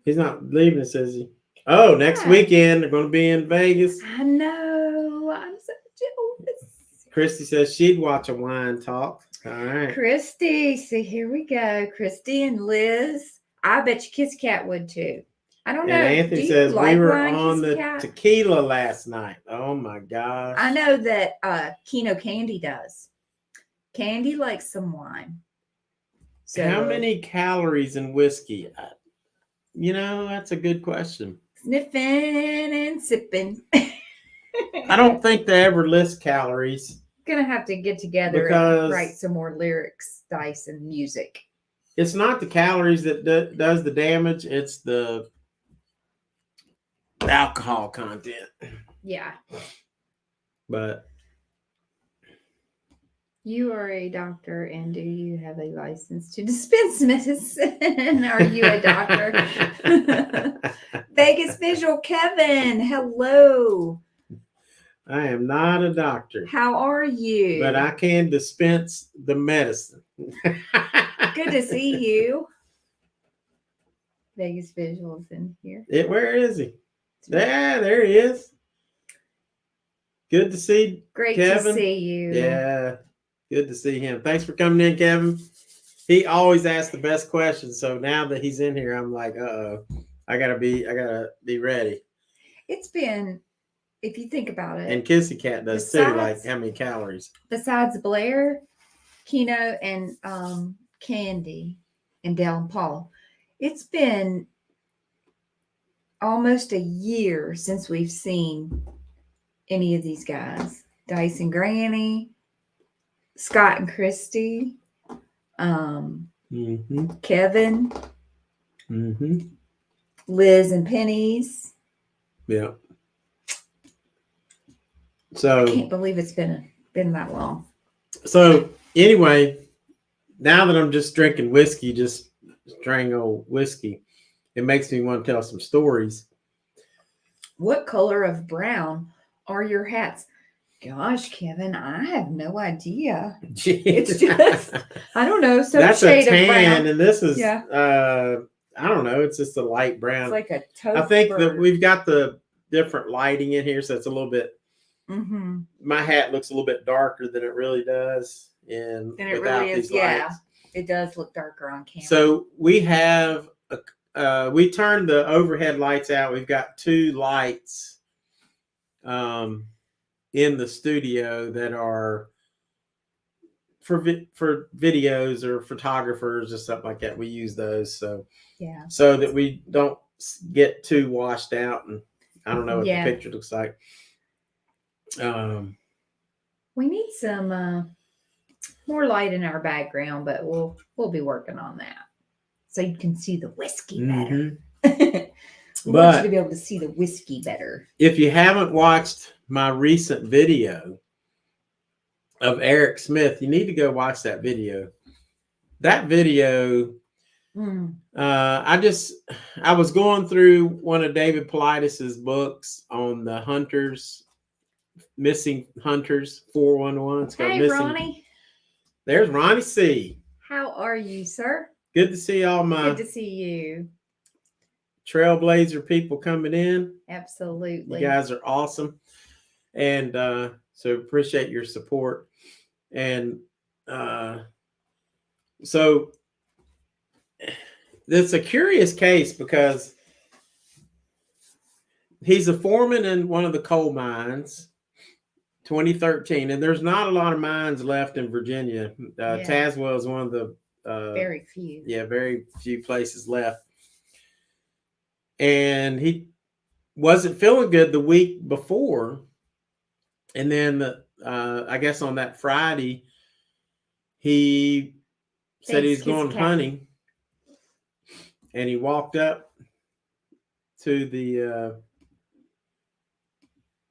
He's not leaving us, is he? Oh, next weekend they're going to be in Vegas. I know. I'm so jealous. Christy says she'd watch a wine talk. All right. Christy, see, here we go. Christy and Liz. I bet you Kissy Kat would too. I don't know. And Anthony says we were on the tequila last night. Oh my gosh. I know that Keno Candy does. Candy likes some wine. So how many calories in whiskey? That's a good question. Sniffing and sipping. I don't think they ever list calories. Gonna have to get together and write some more lyrics, dice, and music. It's not the calories that does the damage. It's the alcohol content. Yeah. But you are a doctor, and do you have a license to dispense medicine? Are you a doctor? Vegas Visual Kevin, hello. I am not a doctor. How are you? But I can dispense the medicine. Good to see you. Vegas Visuals in here. Where is he? Yeah, there he is. Good to see Great Kevin. to see you. Yeah, good to see him. Thanks for coming in, Kevin. He always asks the best questions. So now that he's in here, I'm like, I gotta be ready. It's been, if you think about it. And Kissy Kat does too, like how many calories. Besides Blair, Keno, and Candy, and Dale and Paul, it's been almost a year since we've seen any of these guys. Dice and Granny, Scott and Christy, Kevin, Liz and Penny's. Yeah. So I can't believe it's been that long. So anyway, now that I'm just drinking whiskey, just straight old whiskey, it makes me want to tell some stories. What color of brown are your hats? Gosh, Kevin, I have no idea. Jeez. It's just, I don't know. Some that's shade a tan, of brown. and this is, I don't know. It's just a light brown. It's like a toast I think bird. that we've got the different lighting in here, so it's a little bit. My hat looks a little bit darker than it really does, and it really is. Yeah, it does look darker on camera. So we have we turned the overhead lights out. We've got two lights in the studio that are for videos or photographers or something like that. We use those so that we don't get too washed out, and I don't know what the picture looks like. We need some more light in our background, but we'll be working on that so you can see the whiskey better. We want you to be able to see the whiskey better. If you haven't watched my recent video of Eric Smith, you need to go watch that video. That video, I was going through one of David Paulides' books on the hunters, missing hunters 411. It's called Missing. Ronnie. There's Ronnie C. How are you, sir? Good to see all my. Good to see you. Trailblazer people coming in. Absolutely. You guys are awesome. And so appreciate your support. And so it's a curious case because he's a foreman in one of the coal mines, 2013, and there's not a lot of mines left in Virginia. Tazewell is one of the very few. Yeah, very few places left. and he wasn't feeling good the week before. And then I guess on that Friday, he said he's going hunting, and he walked up to the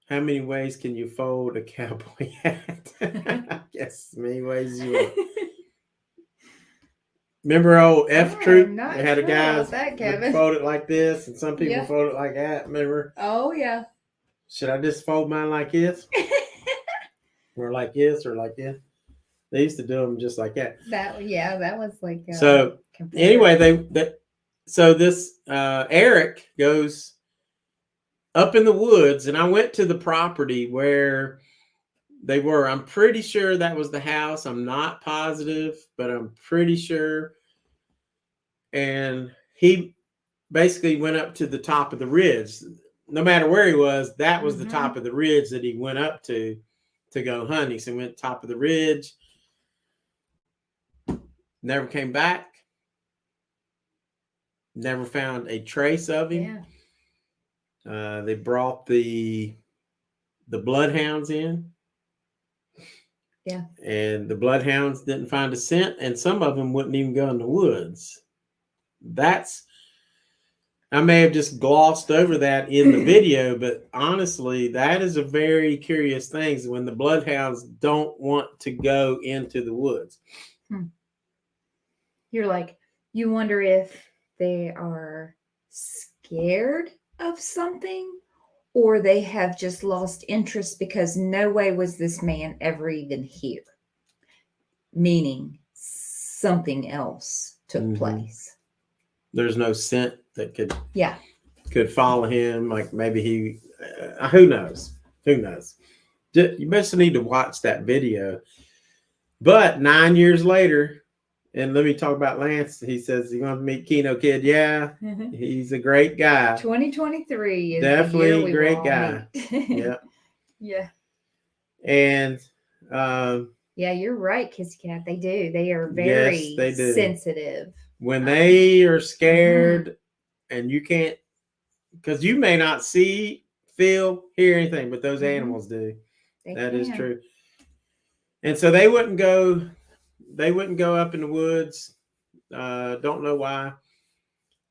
how many ways can you fold a cowboy hat? I guess as many ways as you want. Remember old F Troop? They had a guy that fold it like this, and some people fold it like that. Remember? Oh yeah. Should I just fold mine like this, or like this, or like this? They used to do them just like that. That was like so. Anyway, so this Eric goes up in the woods, and I went to the property where they were. I'm pretty sure that was the house. I'm not positive, but I'm pretty sure. And he basically went up to the top of the ridge. No matter where he was, that was the top of the ridge that he went up to go hunting. So he went top of the ridge. Never came back. Never found a trace of him. Yeah. They brought the bloodhounds in. Yeah. And the bloodhounds didn't find a scent, and some of them wouldn't even go in the woods. I may have just glossed over that in the video, but honestly, that is a very curious thing when the bloodhounds don't want to go into the woods. You're like, you wonder if they are scared of something, or they have just lost interest because no way was this man ever even here. Meaning something else took place. There's no scent that could follow him. Like maybe he, who knows? You must need to watch that video. But 9 years later, and let me talk about Lance. He says he wants to meet Keno Kid. Yeah, he's a great guy. 2023 is definitely a great guy. Yeah. Yeah. And yeah, you're right, Kissy Kat. They do. They are very sensitive. When they are scared and you can't, because you may not see, feel, hear anything, but those animals do. That is true. And so they wouldn't go up in the woods. Don't know why.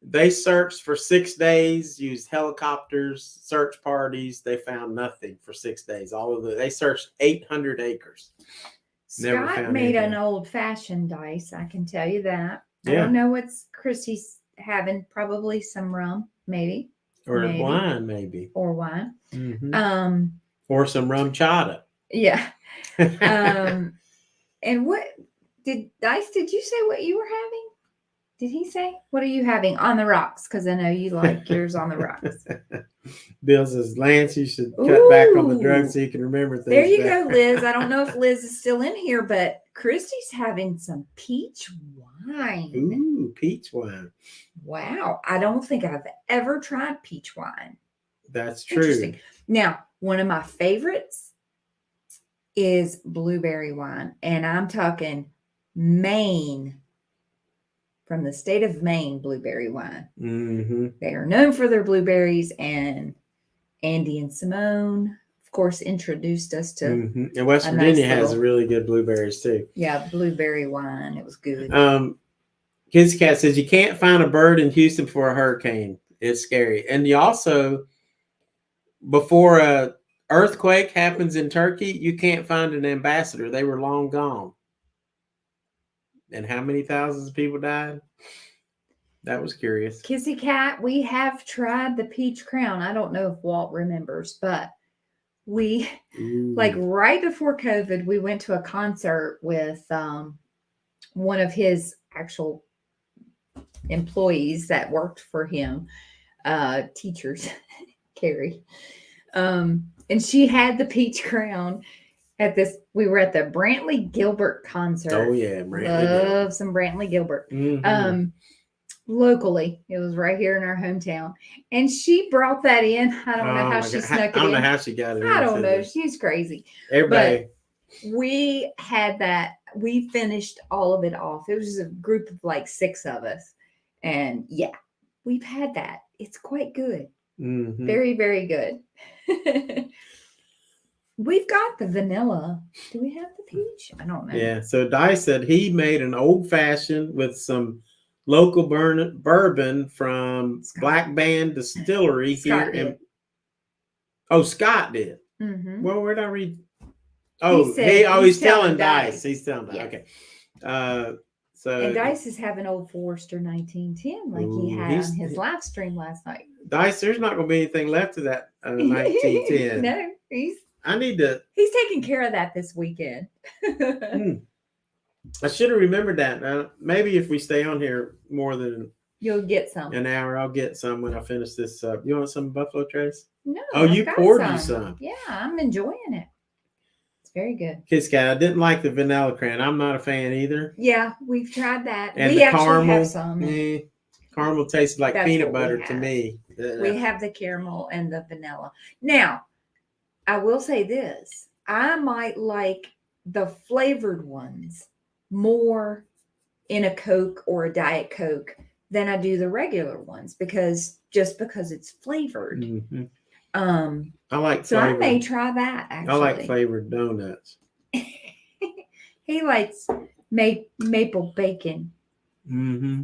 They searched for 6 days, used helicopters, search parties. They found nothing for 6 days. They searched 800 acres. Scott made an old-fashioned dice. I can tell you that. I don't know what's Christy's having. Probably some rum, maybe. Or wine, maybe. Or wine. Or some rum chata. Yeah. And what did you say what you were having? Did he say? What are you having on the rocks? Because I know you like yours on the rocks. Bill says, Lance, you should cut back on the drugs so you can remember things. There you go, Liz. I don't know if Liz is still in here, but Christy's having some peach wine. Ooh, peach wine. Wow. I don't think I've ever tried peach wine. That's true. Now, one of my favorites is blueberry wine. And I'm talking Maine. From the state of Maine, blueberry wine. They are known for their blueberries, and Andy and Simone, of course, introduced us to. And West Virginia has really good blueberries too. Yeah, blueberry wine. It was good. Kissy Kat says you can't find a bird in Houston before a hurricane. It's scary. And you also, before a earthquake happens in Turkey, you can't find an ambassador. They were long gone. And how many thousands of people died? That was curious. Kissy Kat, we have tried the peach crown. I don't know if Walt remembers, but we, like right before COVID, we went to a concert with one of his actual employees that worked for him, teachers, Carrie. And she had the peach crown. We were at the Brantley Gilbert concert. Oh yeah, Love some Brantley Gilbert. Locally, it was right here in our hometown, and she brought that in. I don't know how she snuck it in. I don't know how she got it. I don't know. She's crazy. Everybody. But we had that. We finished all of it off. It was a group of like 6 of us, and yeah, we've had that. it's quite good. Mhm. Very, very good. We've got the vanilla. Do we have the peach? I don't know. Yeah. So Dice said he made an old fashioned with some local bourbon from Scott. Black Band Distillery Scott here did. Oh, Scott did. Mm-hmm. Well, where'd I read? Oh, said he's telling Dice. He's telling Dice. Yeah. Okay. So And Dice is having old Forester 1910 like he had on his live stream last night. Dice, there's not going to be anything left of that 1910. No, he's taking care of that this weekend. I should have remembered that. Maybe if we stay on here more than you'll get some. An hour, I'll get some when I finish this up. You want some Buffalo Trace? No. Oh, you poured you some. Yeah, I'm enjoying it. It's very good. Kissy Kat, I didn't like the vanilla cran. I'm not a fan either. Yeah, we've tried that. And we the actually caramel, have some. Caramel tastes like That's peanut what we butter to have. me. We have the caramel and the vanilla. Now, I will say this. I might like the flavored ones more in a Coke or a Diet Coke than I do the regular ones because it's flavored. Mm-hmm. I like so flavored. I may try that actually. I like flavored donuts. He likes maple bacon. Mm-hmm.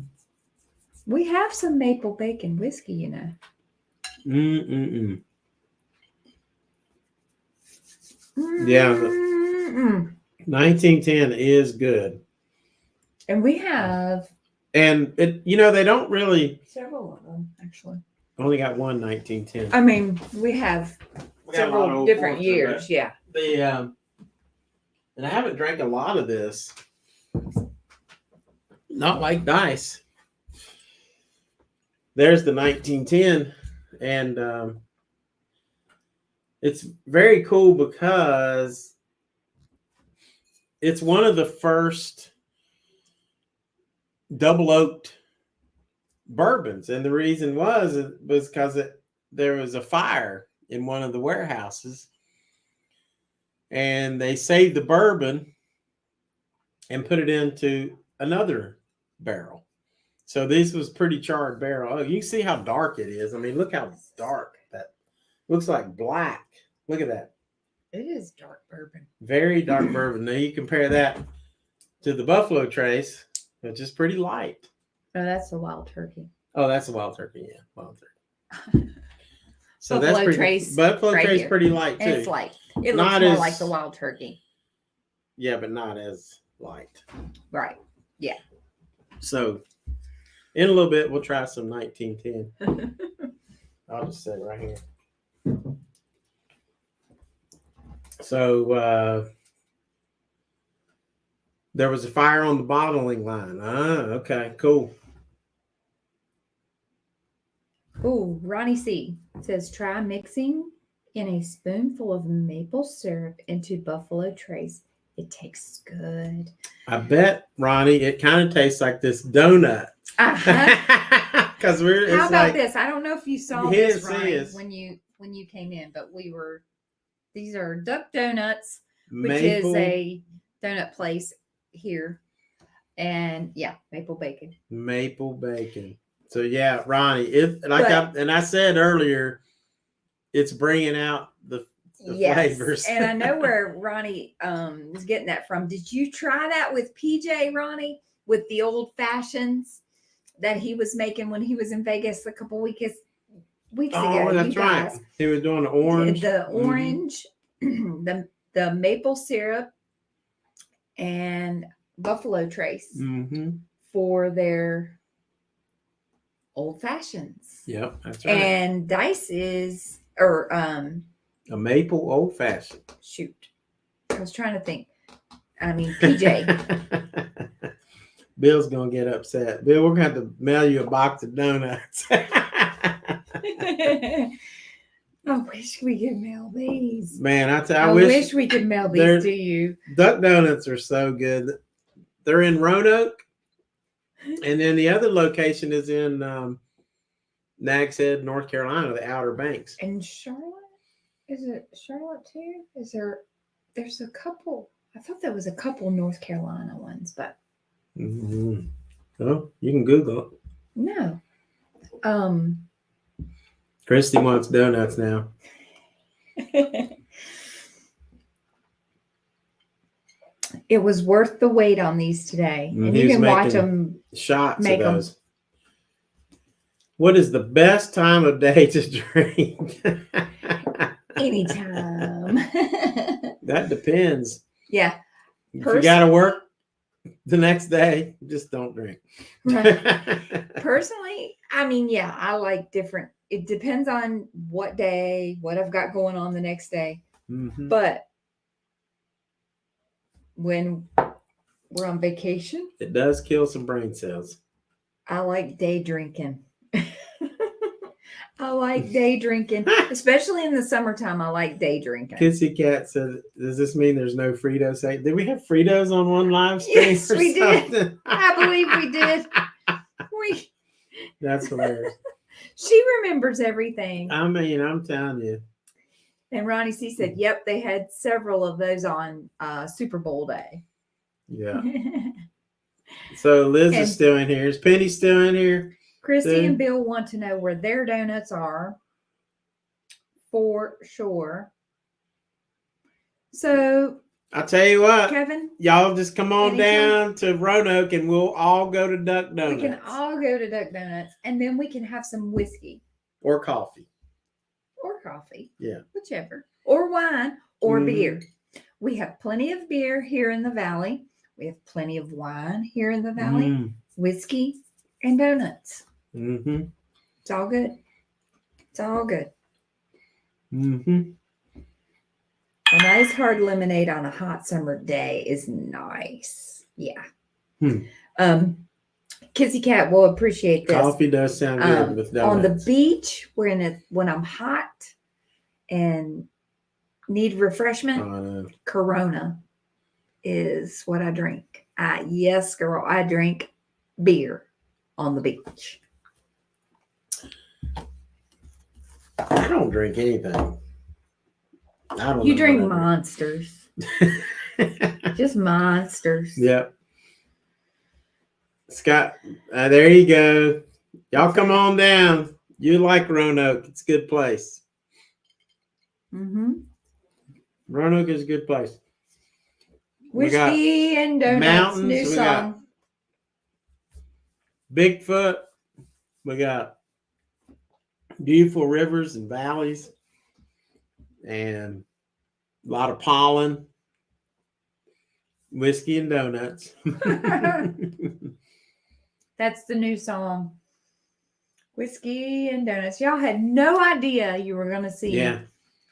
We have some maple bacon whiskey, you know. Mm-mm-mm. Yeah. 1910 is good. And we have and they don't really several of them actually. Only got one 1910. I mean, we have several different years, yeah. And I haven't drank a lot of this. Not like Dice. There's the 1910, and it's very cool because it's one of the first double oaked bourbons, and the reason was because there was a fire in one of the warehouses, and they saved the bourbon and put it into another barrel. So this was pretty charred barrel. Oh, you can see how dark it is. I mean, look how dark that looks like black. Look at that. It is dark bourbon. Very dark bourbon. Now you compare that to the Buffalo Trace, which is pretty light. Oh, that's the Wild Turkey. Oh, that's a Wild Turkey. Yeah, Wild Turkey. So Buffalo that's pretty. Trace Buffalo right Trace here. pretty light too. It's light. It Not looks more as- like the Wild Turkey. Yeah, but not as light. Right. Yeah. So in a little bit, we'll try some 1910. I'll just set it right here. So there was a fire on the bottling line. Okay, cool. Ooh, Ronnie C says try mixing in a spoonful of maple syrup into Buffalo Trace. It tastes good. I bet, Ronnie, it kind of tastes like this donut. Uh-huh. Because How about this? I don't know if you saw Yes, this, Ronnie, yes. when you came in, but these are Duck Donuts, which Maple, is a donut place here. And yeah, maple bacon. Maple bacon. So yeah, Ronnie, I said earlier, it's bringing out the flavors. And I know where Ronnie was getting that from. Did you try that with PJ, Ronnie, with the old fashions that he was making when he was in Vegas a couple weeks ago? Oh, that's right. He was doing the orange. The orange, the maple syrup, and Buffalo Trace for their old fashions. Yep, that's right. And Dice is a maple old fashioned. Shoot. I was trying to think. I mean, PJ. Bill's going to get upset. Bill, we're going to have to mail you a box of donuts. I wish we could mail these. Man, I wish we could mail these to you. Duck Donuts are so good. They're in Roanoke. And then the other location is in Nags Head, North Carolina, the Outer Banks. And Charlotte? Is it Charlotte too? There's a couple. I thought there was a couple North Carolina ones, but. Mm-hmm. Oh, you can Google it. No. Christy wants donuts now. It was worth the wait on these today. And He you was can watch making them. Shots Make of 'em. those. What is the best time of day to drink? Anytime. That depends. Yeah. If you got to work the next day, just don't drink. Right. Personally, I mean, yeah, I like different. It depends on what day, what I've got going on the next day. Mhm. But when we're on vacation, It does kill some brain cells. I like day drinking. I like day drinking, especially in the summertime. I like day drinking. Kissy Kat said, "Does this mean there's no Fritos? Did we have Fritos on one live stream? Yes, or we did. something? I believe we did. That's hilarious. She remembers everything. I mean, I'm telling you. And Ronnie C said, "Yep, they had several of those on Super Bowl day." Yeah. So Liz is still in here. Is Penny still in here? Christy and Bill want to know where their donuts are for sure. So I'll tell you what, Kevin, y'all just come on anytime. down to Roanoke and we'll all go to Duck Donuts. We can all go to Duck Donuts and then we can have some whiskey or coffee. or coffee. Yeah. Whichever. Or wine or beer. We have plenty of beer here in the valley. We have plenty of wine here in the valley. Whiskey and donuts. Mm-hmm. It's all good. It's all good. Mm-hmm. A nice hard lemonade on a hot summer day is nice. Yeah. Kissy Kat will appreciate this. Coffee does sound good with donuts. On the beach, when I'm hot and need refreshment, Corona is what I drink. Yes, girl, I drink beer on the beach. I don't drink anything. You drink monsters. Just monsters. Yep. Scott, there you go. Y'all come on down. You like Roanoke. It's a good place. Mm-hmm. Roanoke is a good place. Whiskey and donuts. Mountains. New We song. got Bigfoot. We got beautiful rivers and valleys. And a lot of pollen. Whiskey and donuts. That's the new song. Whiskey and donuts. Y'all had no idea you were going to see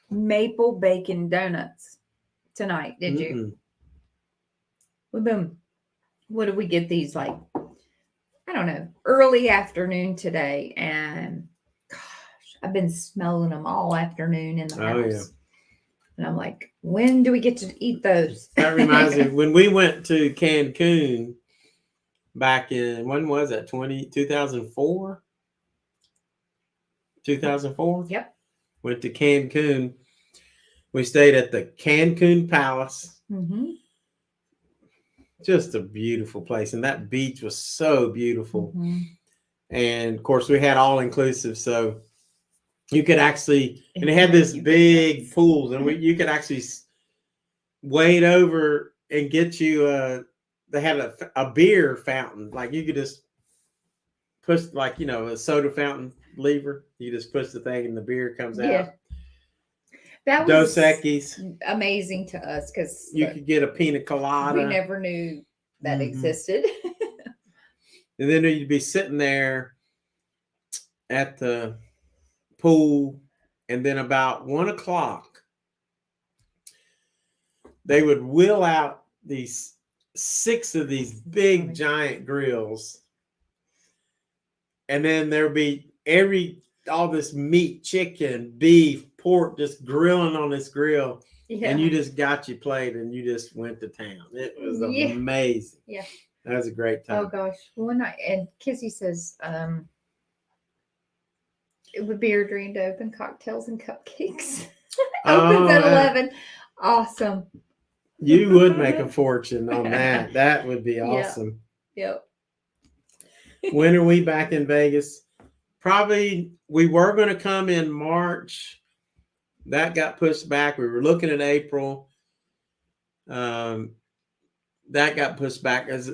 maple bacon donuts tonight, did you? Boom. What did we get these like? I don't know. Early afternoon today. And gosh, I've been smelling them all afternoon in the house. Oh, yeah. And I'm like, when do we get to eat those? That reminds me, when we went to Cancun back in, when was that? 2004? 2004? Yep. Went to Cancun. We stayed at the Cancun Palace. Mm-hmm. Just a beautiful place. And that beach was so beautiful. Mm-hmm. And of course, we had all inclusive. So you could actually, and they had this big pools, and you could actually wade over and get you, they had a beer fountain. Like you could just push, like, you know, a soda fountain lever. You just push the thing and the beer comes out. That Dos was Equis. amazing to us because you could get a pina colada. We never knew that existed. And then you'd be sitting there at the pool, and then about 1 o'clock, they would wheel out these 6 of these big giant grills, and then there'd be all this meat, chicken, beef, pork, just grilling on this grill. Yeah. And you just got your plate and you just went to town. It was amazing. Yeah. That was a great time. Oh gosh. One night, and Kissy says, it would be her dream to open cocktails and cupcakes. Opens at 11. Awesome. You would make a fortune on that. That would be awesome. Yep. When are we back in Vegas? probably we were going to come in March. That got pushed back. We were looking at April. That got pushed back as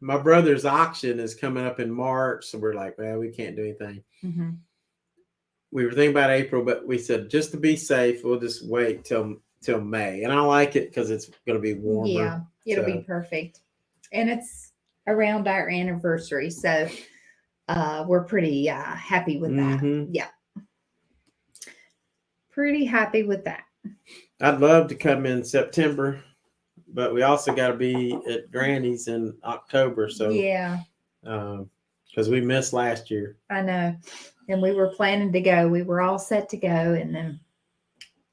my brother's auction is coming up in March. So we're like, well, we can't do anything. Mm-hmm. We were thinking about April, but we said just to be safe, we'll just wait till May. And I like it because it's going to be warmer. Yeah, it'll be perfect. And it's around our anniversary. So we're pretty happy with that. Yeah. Pretty happy with that. I'd love to come in September, but we also got to be at Granny's in October. So yeah, because we missed last year. I know. And we were planning to go. We were all set to go, and then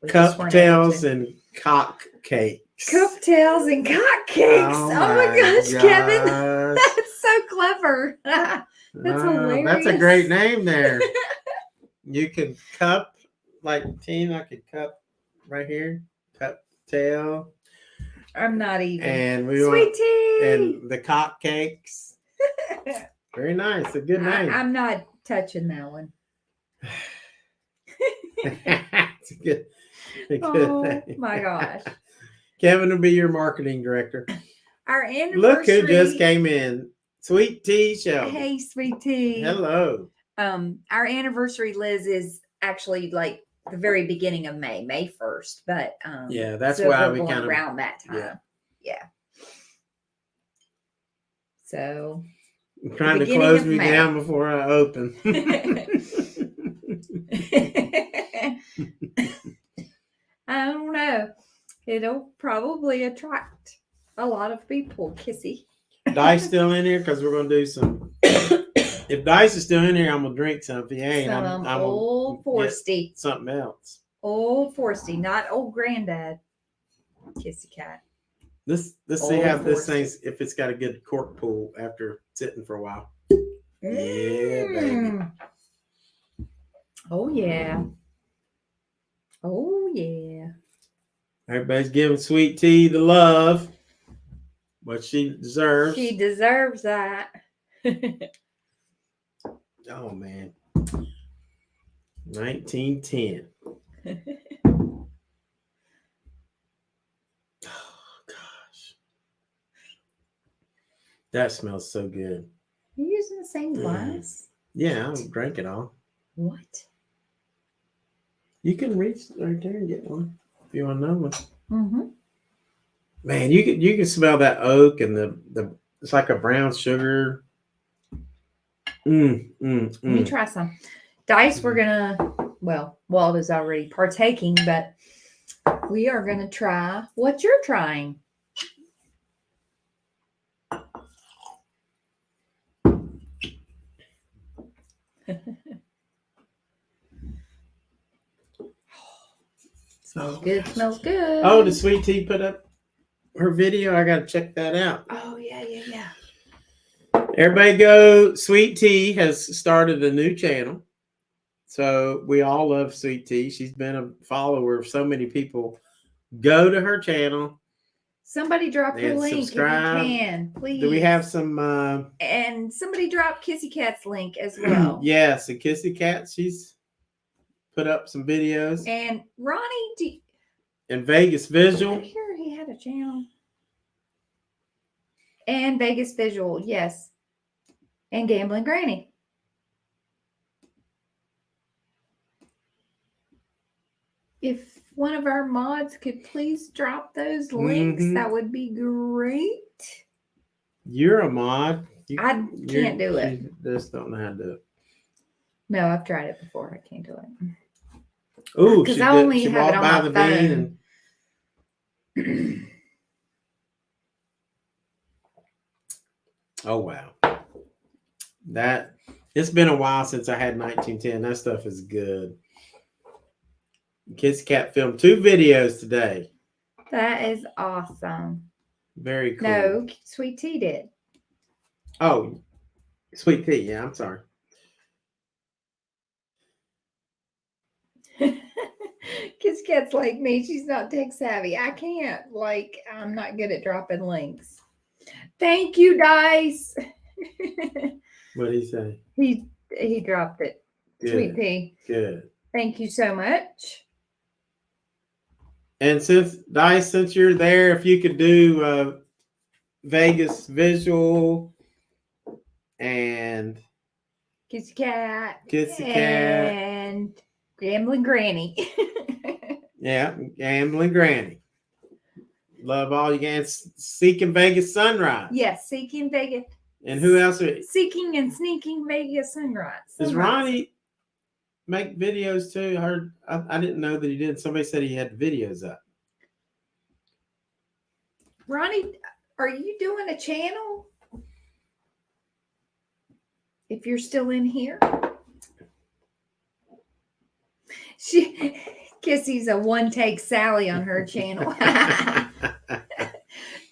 cocktails and cock cakes. Cocktails and cock cakes. Oh my gosh, Kevin. That's so clever. That's hilarious. That's a great name there. You can cup, like Tina, I could cup right here. Cup tail. I'm not even. And we Sweet tea. And the cock cakes. Very nice. A good name. I'm not touching that one. It's a good name. My gosh. Kevin will be your marketing director. Our anniversary. Look who just came in. Sweet T Shelby. Hey, Sweet Tea. Hello. Our anniversary, Liz, is actually like the very beginning of May 1st. But yeah, that's so why we going kind of around that time. Yeah. So I'm trying to close me down before I open. I don't know. It'll probably attract a lot of people, Kissy. Dice still in here? Because we're going to do some. If Dice is still in here, I'm going to drink some. If he ain't, I'm Old Forsty. Something else. Old Forsty, not old Granddad. Kissy Kat. Let's see how this thing's, if it's got a good cork pull after sitting for a while. Yeah, baby. Oh, yeah. Oh, yeah. Everybody's giving Sweet Tea the love. What she deserves. She deserves that. Oh, man. 1910. Oh, gosh. That smells so good. You're using the same glass? Yeah, I'll drink it all. What? You can reach right there and get one if you want another one. Mm-hmm. Man, you can smell that oak and the it's like a brown sugar. Let me try some. Dice, we're gonna, well, Walt is already partaking, but we are gonna try what you're trying. Smells good. Smells good. Oh, the Sweet Tea put up her video. I got to check that out. Oh, yeah. Everybody go. Sweet Tea has started a new channel. So we all love Sweet Tea. She's been a follower of so many people. Go to her channel. Somebody drop her link subscribe. If you can, please. Do we have some? And somebody drop Kissy Kat's link as well. Yes, and Kissy Kat, she's put up some videos. And Ronnie and Vegas Visual. I hear he had a channel. And Vegas Visual, yes. And Gamblin Granny. If one of our mods could please drop those links, that would be great. You're a mod. I can't do it. You just don't know how to do it. No, I've tried it before. I can't do it. Oh, because I only have it on my phone. Oh wow, that it's been a while since I had 1910. That stuff is good. Kissy Kat filmed 2 videos today. That is awesome. Very cool. No, Sweet Tea did. Oh, Sweet Tea. Yeah, I'm sorry. Kissy Kat's like me. She's not tech savvy. I can't. I'm not good at dropping links. Thank you, Dice. What did he say? He dropped it. Sweet pea. Good. Thank you so much. And since you're there, if you could do Vegas visual and Kissy Kat. Kissy Kat. And Gamblin Granny. Yeah, Gamblin Granny. Love all you can. Seeking Vegas Sunrise. Yes, Seeking Vegas. And who else? Seeking and Sneaking Vegas Sunrise. Does Ronnie make videos too? I didn't know that he did. Somebody said he had videos up. Ronnie, are you doing a channel? If you're still in here. Kissy's a one-take Sally on her channel.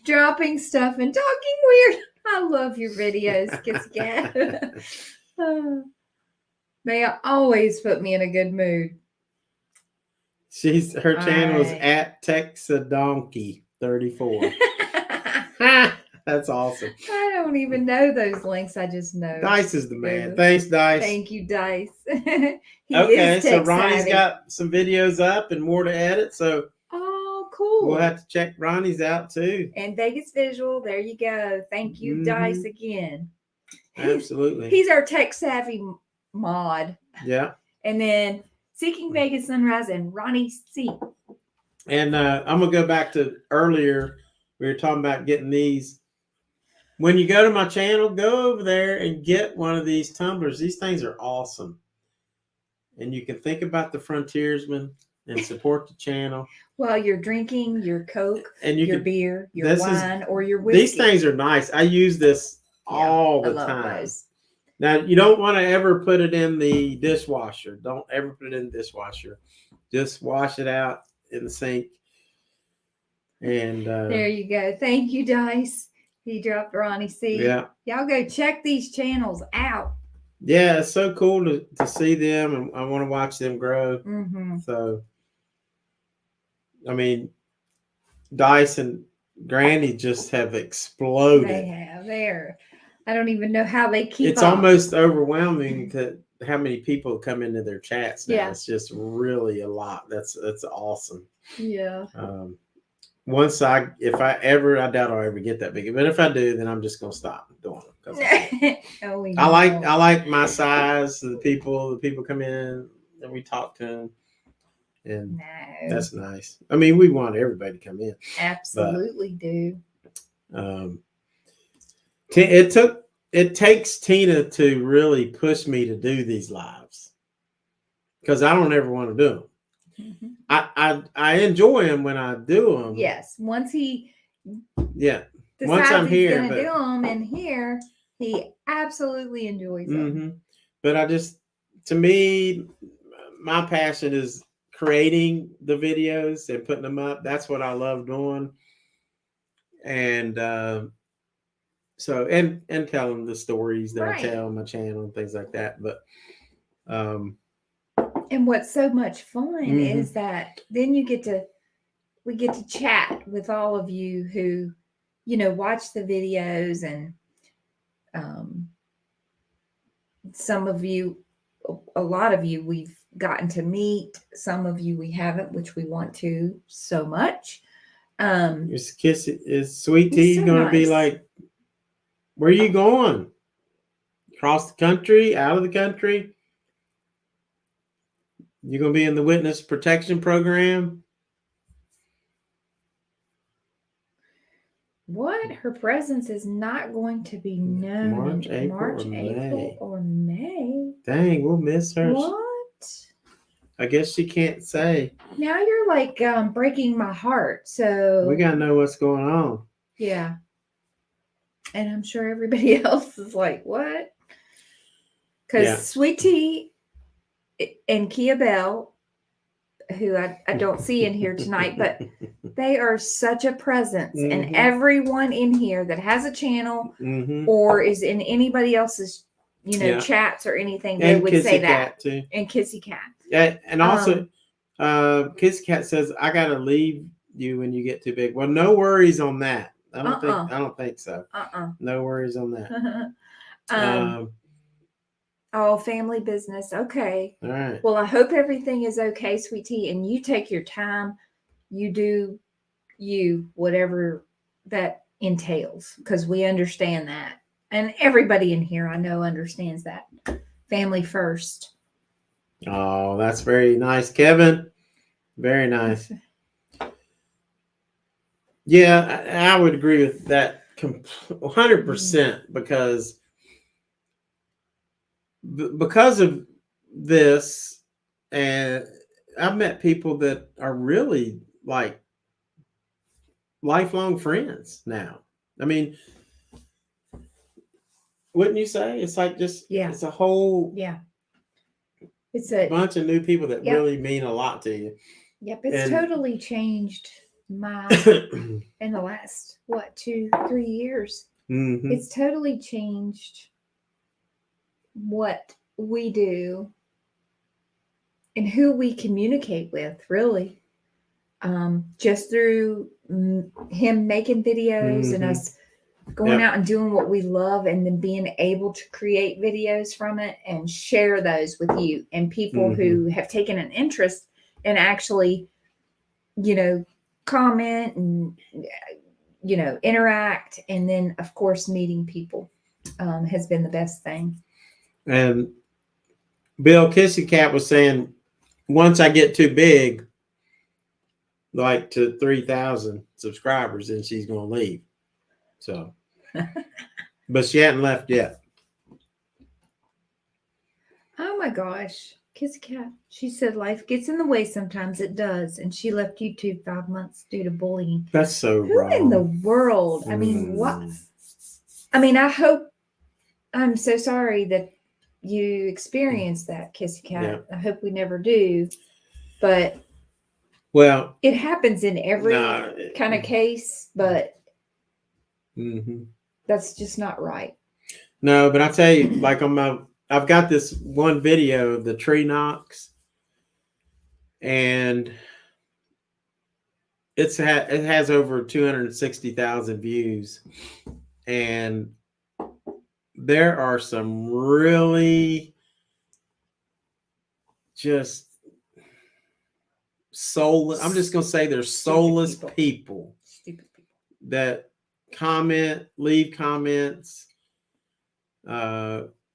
Dropping stuff and talking weird. I love your videos, Kissy Kat. They always put me in a good mood. Her channel is at Texadonkey34. That's awesome. I don't even know those links. I just know. Dice is the man. Thanks, Dice. Thank you, Dice. Okay, so Ronnie's got some videos up and more to edit. So cool. We'll have to check Ronnie's out too. And Vegas Visual. There you go. Thank you, Dice, again. Absolutely. He's our tech savvy mod. Yeah. And then Seeking Vegas Sunrise and Ronnie C. And I'm going to go back to earlier. We were talking about getting these. When you go to my channel, go over there and get one of these tumblers. These things are awesome. And you can think about the Frontiersman and support the channel. While you're drinking your Coke, and your beer, your wine, or your whiskey. These things are nice. I use this all the time. Those. Now, you don't want to ever put it in the dishwasher. Don't ever put it in the dishwasher. Just wash it out in the sink. And there you go. Thank you, Dice. He dropped Ronnie C. Yeah. Y'all go check these channels out. Yeah, it's so cool to see them, and I want to watch them grow. So, I mean, Dice and Granny just have exploded. They have. I don't even know how they keep It's almost overwhelming to how many people come into their chats now. Yeah. It's just really a lot. That's awesome. Yeah. Once I doubt I'll ever get that big, but if I do, then I'm just gonna stop doing them. I like my size. The people come in and we talk to them, and that's nice. I mean, we want everybody to come in. Absolutely do. It takes Tina to really push me to do these lives because I don't ever want to do them. I enjoy them when I do them. Yes, once he once I'm here, gonna do them in here, he absolutely enjoys them. But to me, my passion is creating the videos and putting them up. That's what I love doing, and so and telling the stories that I tell on my channel and things like that. But and what's so much fun is that then we get to chat with all of you who, watch the videos, and some of you, a lot of you we've gotten to meet, some of you we haven't, which we want to so much. Is Sweet Tea going to be like, where are you going? Across the country, out of the country? You're going to be in the witness protection program? What? Her presence is not going to be known March, in April, or May. Dang, we'll miss her. What? I guess she can't say. Now you're like breaking my heart. So we got to know what's going on. Yeah. And I'm sure everybody else is like, what? Because Sweet Tea and Kia-Belle, who I don't see in here tonight, but they are such a presence. And everyone in here that has a channel or is in anybody else's, chats or anything, they would say that. Too. And Kissy Kat. Yeah, and also, Kissy Kat says, I got to leave you when you get too big. Well, no worries on that. I don't think so. No worries on that. Oh, family business. Okay. All right. Well, I hope everything is okay, sweet tea, and you take your time. You do you, whatever that entails, because we understand that. And everybody in here, I know, understands that. Family first. Oh, that's very nice, Kevin. Very nice. Yeah, I would agree with that 100% because of this, and I've met people that are really like lifelong friends now. I mean, wouldn't you say? It's like just, it's a whole it's a bunch of new people that really mean a lot to you. Yep, it's totally changed my in the last 2-3 years. Mm-hmm. It's totally changed what we do and who we communicate with, really. Just through him making videos and us going out and doing what we love, and then being able to create videos from it and share those with you and people who have taken an interest and actually, comment and, interact. And then, of course, meeting people has been the best thing. And Bill, Kissy Kat was saying, once I get too big, like to 3,000 subscribers, then she's going to leave. So, but she hadn't left yet. Oh my gosh. Kissy Kat. She said life gets in the way sometimes. It does. And she left YouTube 5 months due to bullying. That's so Who wrong. in the world? I mean, what? I mean, I'm so sorry that you experienced that, Kissy Kat. Yeah. I hope we never do. But it happens in every kind of case, but that's just not right. No, but I tell you, like I've got this one video, the tree knocks, and it has over 260,000 views, and there are some really just soulless. I'm just gonna say there's soulless people. Stupid people that leave comments,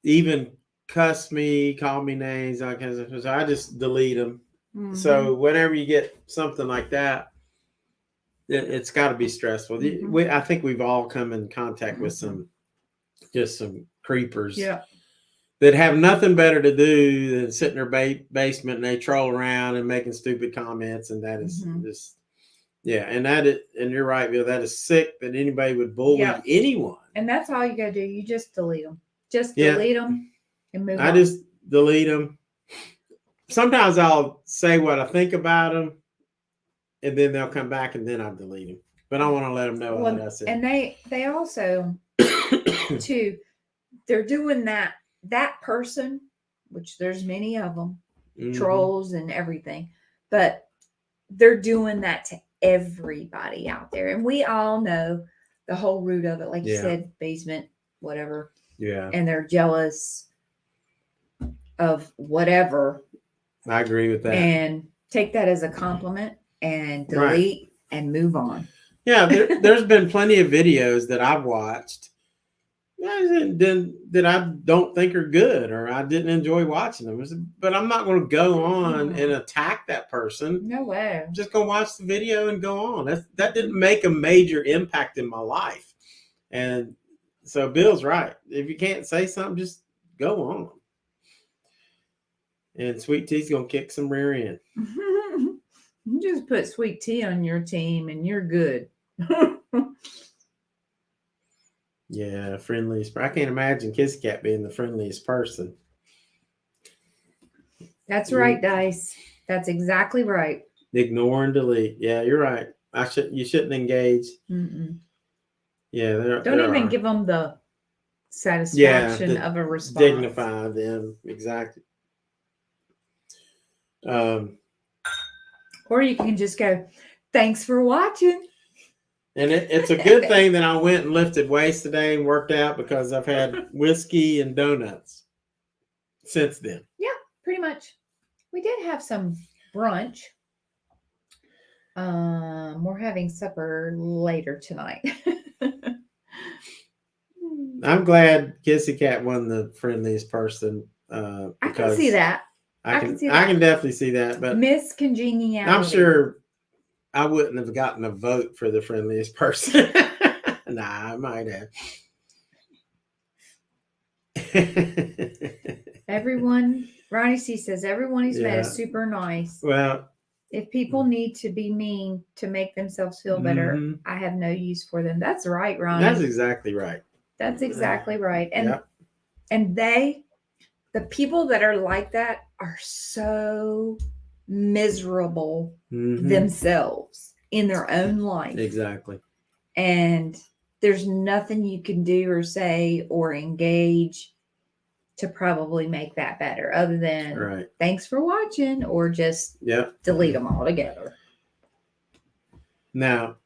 even cuss me, call me names, all kinds of stuff. So I just delete them. So whenever you get something like that, it's got to be stressful. I think we've all come in contact with some creepers that have nothing better to do than sit in their basement and they troll around and making stupid comments. And that is just, and you're right, Bill, that is sick that anybody would bully anyone. And that's all you got to do. You just delete them. Just delete them and move on. I just delete them. Sometimes I'll say what I think about them, and then they'll come back, and then I'll delete them. But I want to let them know what I said. And they also, too, they're doing that person, which there's many of them, trolls and everything, but they're doing that to everybody out there. And we all know the whole root of it, like you said, basement, whatever. Yeah. And they're jealous of whatever. I agree with that. And take that as a compliment and delete and move on. Yeah, there's been plenty of videos that I've watched that I don't think are good, or I didn't enjoy watching them. But I'm not going to go on and attack that person. No way. I'm just going to watch the video and go on. That didn't make a major impact in my life. And so Bill's right. If you can't say something, just go on. And Sweet Tea's going to kick some rear end. You just put Sweet Tea on your team and you're good. Yeah, friendliest. I can't imagine Kissy Kat being the friendliest person. That's right, Dice. That's exactly right. Ignore and delete. Yeah, you're right. You shouldn't engage. Yeah, don't even give them the satisfaction of a response. Dignify them, exactly. Or you can just go, thanks for watching. And it's a good thing that I went and lifted weights today and worked out, because I've had whiskey and donuts. since then. Yeah, pretty much. We did have some brunch. We're having supper later tonight. I'm glad Kissy Kat won the friendliest person. I can see that. I can definitely see that, but Miss Congeniality. I'm sure I wouldn't have gotten a vote for the friendliest person. Nah, I might have. Everyone, Ronnie C says, everyone he's met is super nice. Well, if people need to be mean to make themselves feel better, I have no use for them. That's right, Ronnie. That's exactly right. That's exactly right. And the people that are like that are so miserable themselves in their own life. Exactly. And there's nothing you can do or say or engage to probably make that better other than thanks for watching or just delete them all together. Now,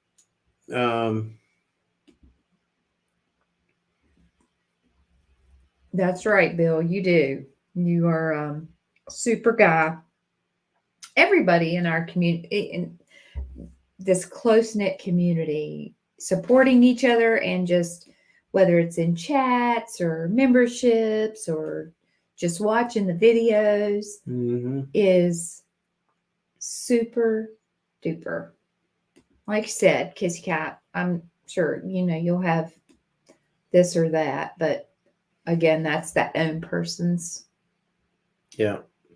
that's right, Bill. You do. You are a super guy. Everybody in our community, in this close-knit community, supporting each other and just whether it's in chats or memberships or just watching the videos is super duper. Like you said, Kissy Kat, I'm sure, you'll have this or that, but again, that's that own person's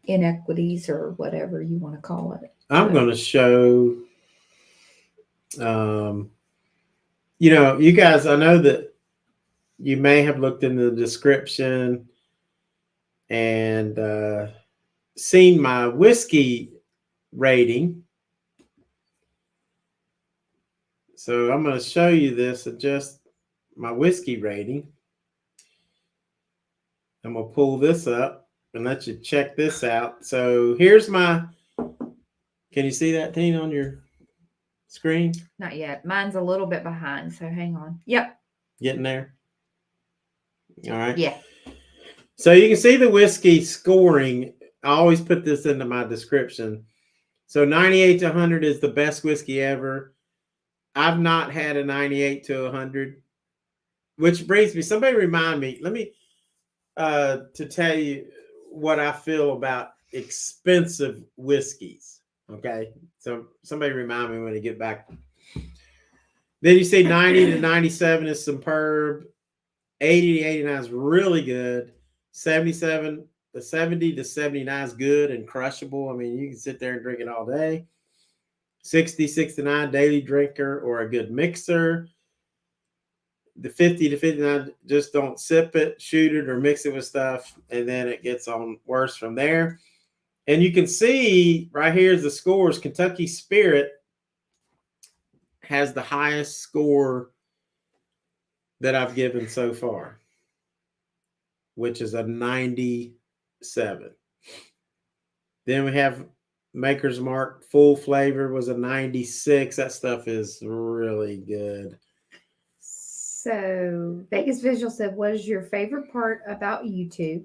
inequities or whatever you want to call it. I'm going to show, you guys, I know that you may have looked in the description and seen my whiskey rating. So I'm going to show you this, just my whiskey rating. I'm going to pull this up and let you check this out. So here's can you see that, Tina, on your screen? Not yet. Mine's a little bit behind, so hang on. Yep. Getting there? All right. Yeah. So you can see the whiskey scoring. I always put this into my description. So 98 to 100 is the best whiskey ever. I've not had a 98 to 100, which brings me, somebody remind me, let me, to tell you what I feel about expensive whiskeys. Okay. So somebody remind me when I get back. Then you say 90 to 97 is superb. 80 to 89 is really good. 70 to 79 is good and crushable. I mean, you can sit there and drink it all day. 60, 69, daily drinker or a good mixer. The 50 to 59, just don't sip it, shoot it, or mix it with stuff. And then it gets on worse from there. And you can see right here is the scores. Kentucky Spirit has the highest score that I've given so far, which is a 97. Then we have Maker's Mark Full Flavor was a 96. That stuff is really good. So Vegas Visual said, what is your favorite part about YouTube?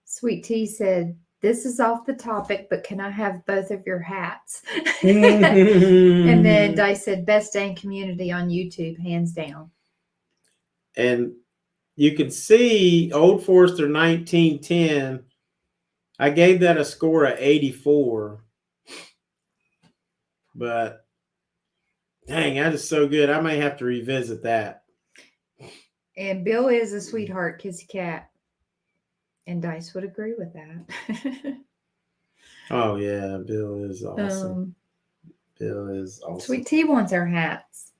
Sweet Tea said, this is off the topic, but can I have both of your hats? And then Dice said, best dang community on YouTube, hands down. And you can see Old Forester 1910. I gave that a score of 84. But dang, that is so good. I may have to revisit that. And Bill is a sweetheart, Kissy Kat. And Dice would agree with that. Oh, yeah. Bill is awesome. Bill is awesome. Sweet Tea wants our hats.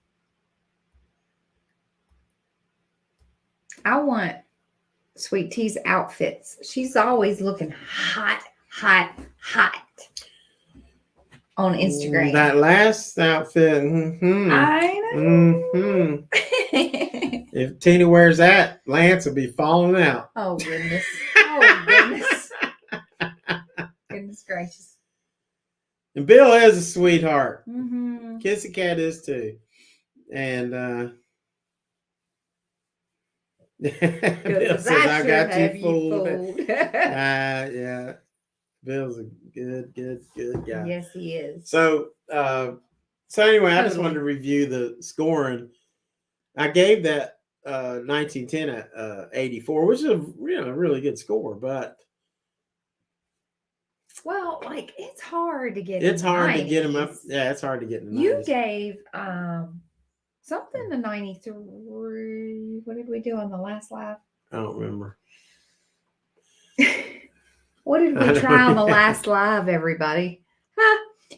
I want Sweet Tea's outfits. She's always looking hot on Instagram. That last outfit. I know. If Tina wears that, Lance will be falling out. Oh, goodness. Oh, goodness. Goodness gracious. And Bill is a sweetheart. Mm-hmm. Kissy Kat is too. And Bill Because says, I sure got have you fooled. fooled. Yeah. Bill's a good guy. Yes, he is. So anyway, I just Totally. wanted to review the scoring. I gave that 1910 at 84, which is a really good score, but Well, like it's hard to get. it's hard to 90s. get them up. Yeah, it's hard to get in the You 90s. gave something to 93. What did we do on the last live? I don't remember. What did we try on the last live, everybody?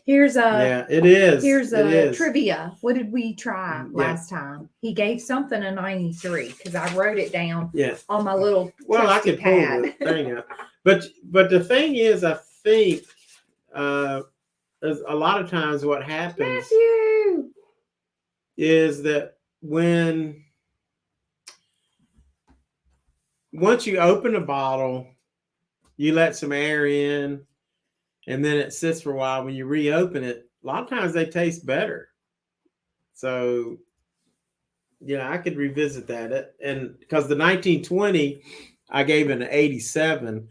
Here's a yeah, it is. Here's it a is. trivia. What did we try last time? He gave something a 93 because I wrote it down on my little I could pad. pull the thing up. But the thing is, I think a lot of times what happens is that once you open a bottle, you let some air in, and then it sits for a while. When you reopen it, a lot of times they taste better. So, I could revisit that. And because the 1920, I gave it an 87.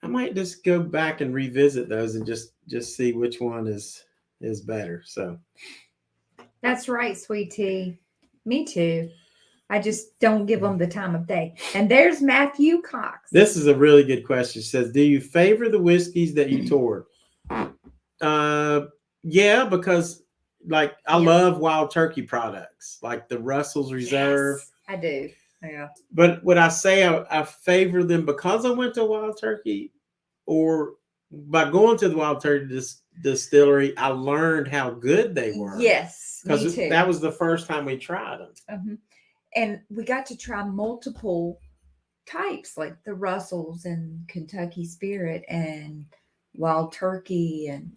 I might just go back and revisit those and just see which one is better. So that's right, sweet tea. Me too. I just don't give them the time of day. And there's Matthew Cox. This is a really good question. She says, do you favor the whiskeys that you toured? Yeah, because like I love Wild Turkey products, like the Russell's Reserve. Yes, I do. Yeah. But would I say I favor them because I went to Wild Turkey, or by going to the Wild Turkey Distillery, I learned how good they were? Yes, because me too. That was the first time we tried them. Mm-hmm. And we got to try multiple types, like the Russells and Kentucky Spirit and Wild Turkey and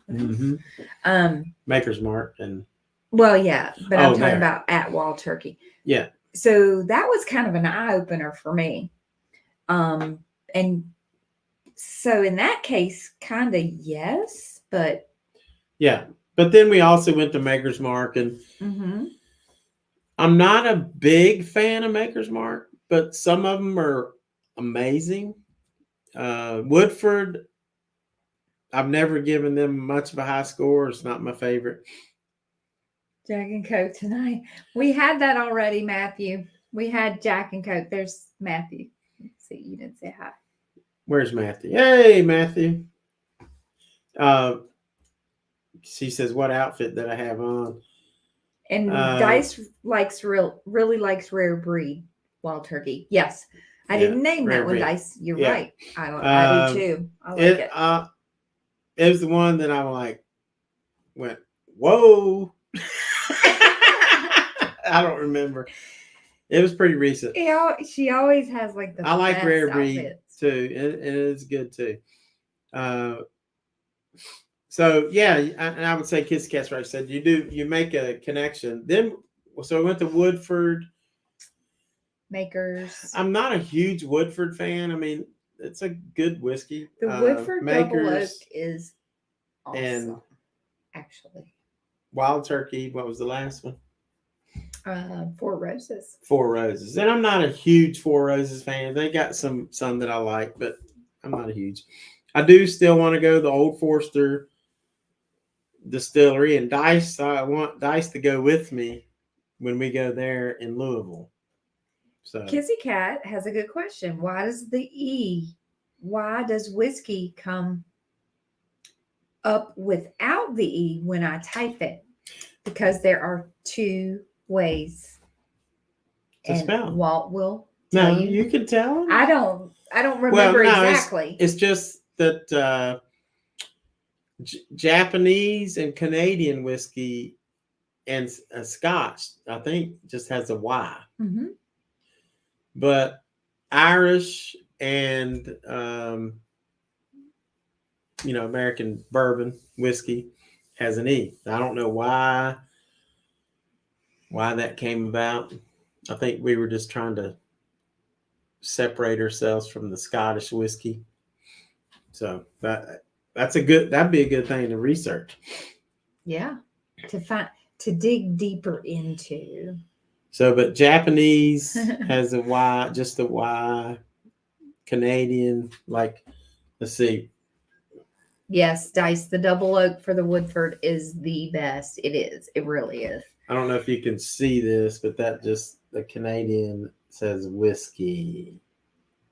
Maker's Mark and but I'm talking about at Wild Turkey. Yeah. So that was kind of an eye opener for me. And so in that case, kind of yes, but yeah. But then we also went to Maker's Mark, and I'm not a big fan of Maker's Mark, but some of them are amazing. Woodford, I've never given them much of a high score. It's not my favorite. Jack and Coke tonight. We had that already, Matthew. We had Jack and Coke. There's Matthew. Let's see, you didn't say hi. Where's Matthew? Hey, Matthew. She says, what outfit that I have on? And Dice really likes Rare Breed Wild Turkey. Yes. I didn't name that one, Dice. You're right. I do too. I like it. It was the one that I went, whoa. I don't remember. It was pretty recent. She always has the I like Rare Breed outfits. too. And it's good too. So yeah, and I would say Kissy Kat's right. Said you make a connection. Then so I went to Woodford. Makers. I'm not a huge Woodford fan. I mean, it's a good whiskey. The Woodford Double Oak is awesome. And actually, Wild Turkey. What was the last one? Four Roses. Four Roses. And I'm not a huge Four Roses fan. They got some that I like, but I'm not a huge. I do still want to go to the Old Forester Distillery, and Dice. I want Dice to go with me when we go there in Louisville. So Kissy Kat has a good question. Why does whiskey come up without the E when I type it? Because there are two ways to spell. Walt will tell you. You can tell him. I don't remember exactly. It's just that Japanese and Canadian whiskey and Scotch, I think, just has a Y. Mm-hmm. But Irish and American bourbon whiskey has an E. I don't know why that came about. I think we were just trying to separate ourselves from the Scottish whiskey. So that'd be a good thing to research. Yeah, to dig deeper into. So, but Japanese has a Y, just a Y. Canadian, like, let's see. Yes, Dice, the double oak for the Woodford is the best. It is. It really is. I don't know if you can see this, but that just, the Canadian says whiskey.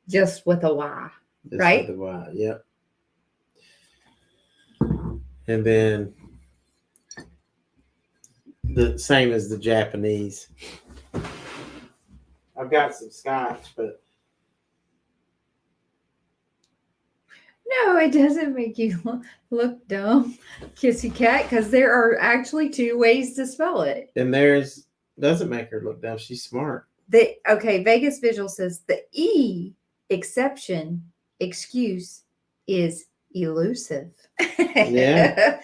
Just with a Y. Just Right? with the Y, yep. And then the same as the Japanese. I've got some Scotch, but No, it doesn't make you look dumb, Kissy Kat, because there are actually 2 ways to spell it. and theirs doesn't make her look dumb. She's smart. Okay, Vegas Visual says the E exception excuse is elusive. Yeah.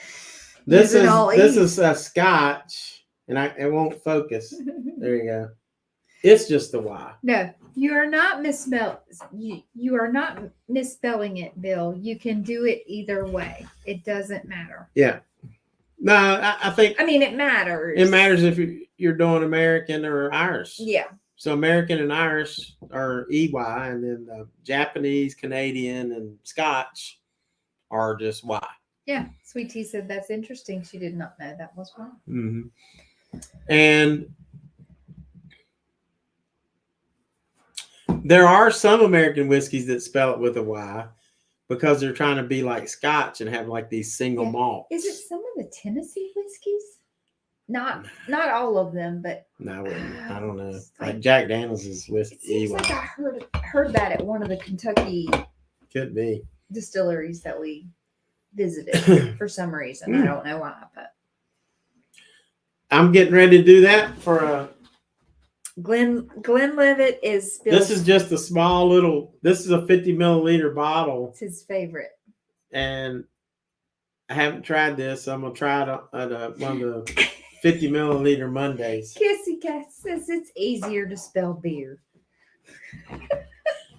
This is a Scotch, and it won't focus. There you go. It's just the Y. No, you are not you are not misspelling it, Bill. You can do it either way. It doesn't matter. Yeah. No, I think I mean, it matters. it matters if you're doing American or Irish. Yeah. So American and Irish are EY, and then the Japanese, Canadian, and Scotch are just Y. Yeah. Sweet Tea said that's interesting. She did not know that was wrong. Mm-hmm. And there are some American whiskeys that spell it with a Y because they're trying to be like Scotch and have like these single malts. Is it some of the Tennessee whiskeys? Not all of them, but No, I don't know. Like Jack Daniels is it whiskey. seems like I heard that at one of the Kentucky Could be distilleries that we visited for some reason. I don't know why, but I'm getting ready to do that for a. Glenlivet is This is just a small little. This is a 50 milliliter bottle. It's his favorite, and I haven't tried this. So I'm gonna try it at one of the 50 milliliter Mondays. Kissy Kat says it's easier to spell beer.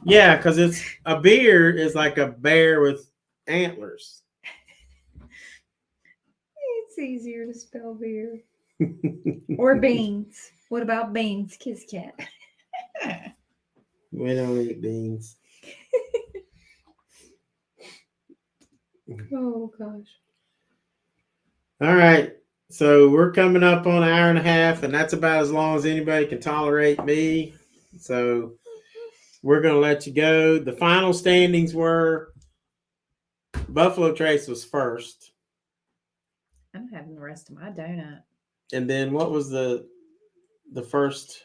Yeah, because it's a beer is like a bear with antlers. It's easier to spell beer. Or beans. What about beans, Kissy Kat? We don't eat beans. Oh gosh. All right. So we're coming up on an hour and a half, and that's about as long as anybody can tolerate me. So we're going to let you go. The final standings were Buffalo Trace was first. I'm having the rest of my donut. And then what was the first?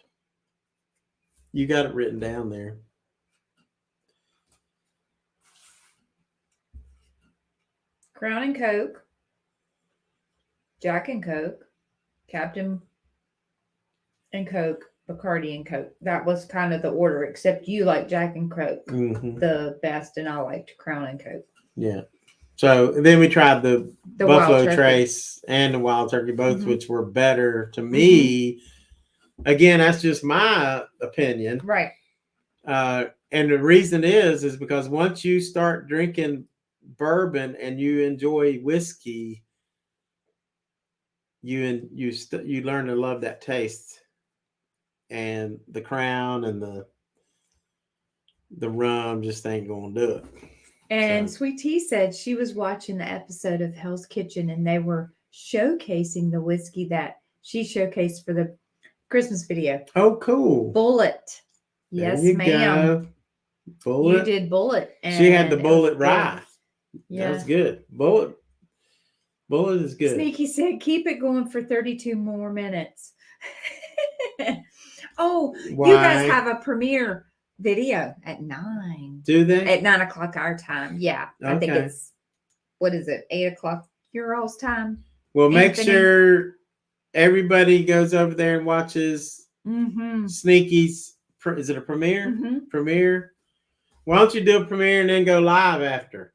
You got it written down there. Crown and Coke, Jack and Coke, Captain and Coke, Bacardi and Coke. That was kind of the order, except you like Jack and Coke the best, and I liked Crown and Coke. Yeah. So then we tried the Buffalo Trace and the Wild Turkey, both which were better to me. Again, that's just my opinion. Right. And the reason is because once you start drinking bourbon and you enjoy whiskey, you learn to love that taste, and the Crown and the rum just ain't gonna do it. And Sweet Tea said she was watching the episode of Hell's Kitchen, and they were showcasing the whiskey that she showcased for the Christmas video. Oh, cool. Bullet. Yes, ma'am. Go. Bullet. You did Bullet. And she had the Bullet rye. Yeah. That was good. Bullet is good. Sneaky said, keep it going for 32 more minutes. Oh, Why? You guys have a premiere video at 9. Do they? At 9 o'clock our time. Yeah. I think it's, what is it? 8 o'clock your all's time. Well, make sure everybody goes over there and watches Sneaky's. Is it a premiere? Premiere. Why don't you do a premiere and then go live after?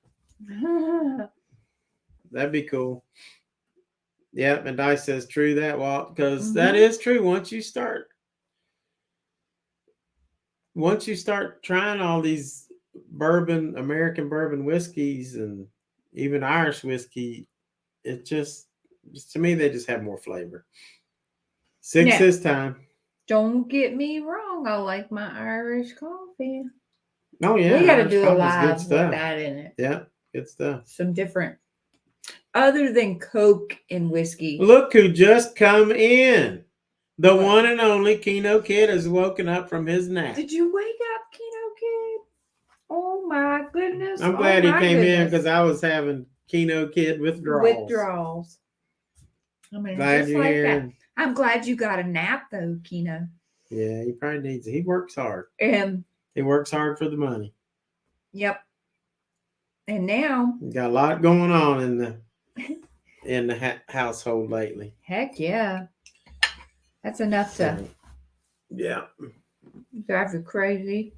That'd be cool. Yep, and Dice says true that, Walt, because that is true. Once you start trying all these American bourbon whiskeys and even Irish whiskey, it just to me they just have more flavor. 6 this time. Don't get me wrong. I like my Irish coffee. Oh yeah, We got to Irish do a coffee's live good with stuff. that in it. Yeah, good stuff. Some different, other than Coke and whiskey. Look who just come in. The What? one and only Kino Kid has woken up from his nap. Did you wake up, Kino Kid? Oh my goodness. I'm glad he came in in because I was having Kino Kid withdrawals. I mean, Glad just you're like here. that. I'm glad you got a nap though, Kino. Yeah, he probably needs it. He works hard. And He works hard for the money. yep. And now, He's got a lot going on in the household lately. heck yeah. That's enough to Yeah. drive you crazy.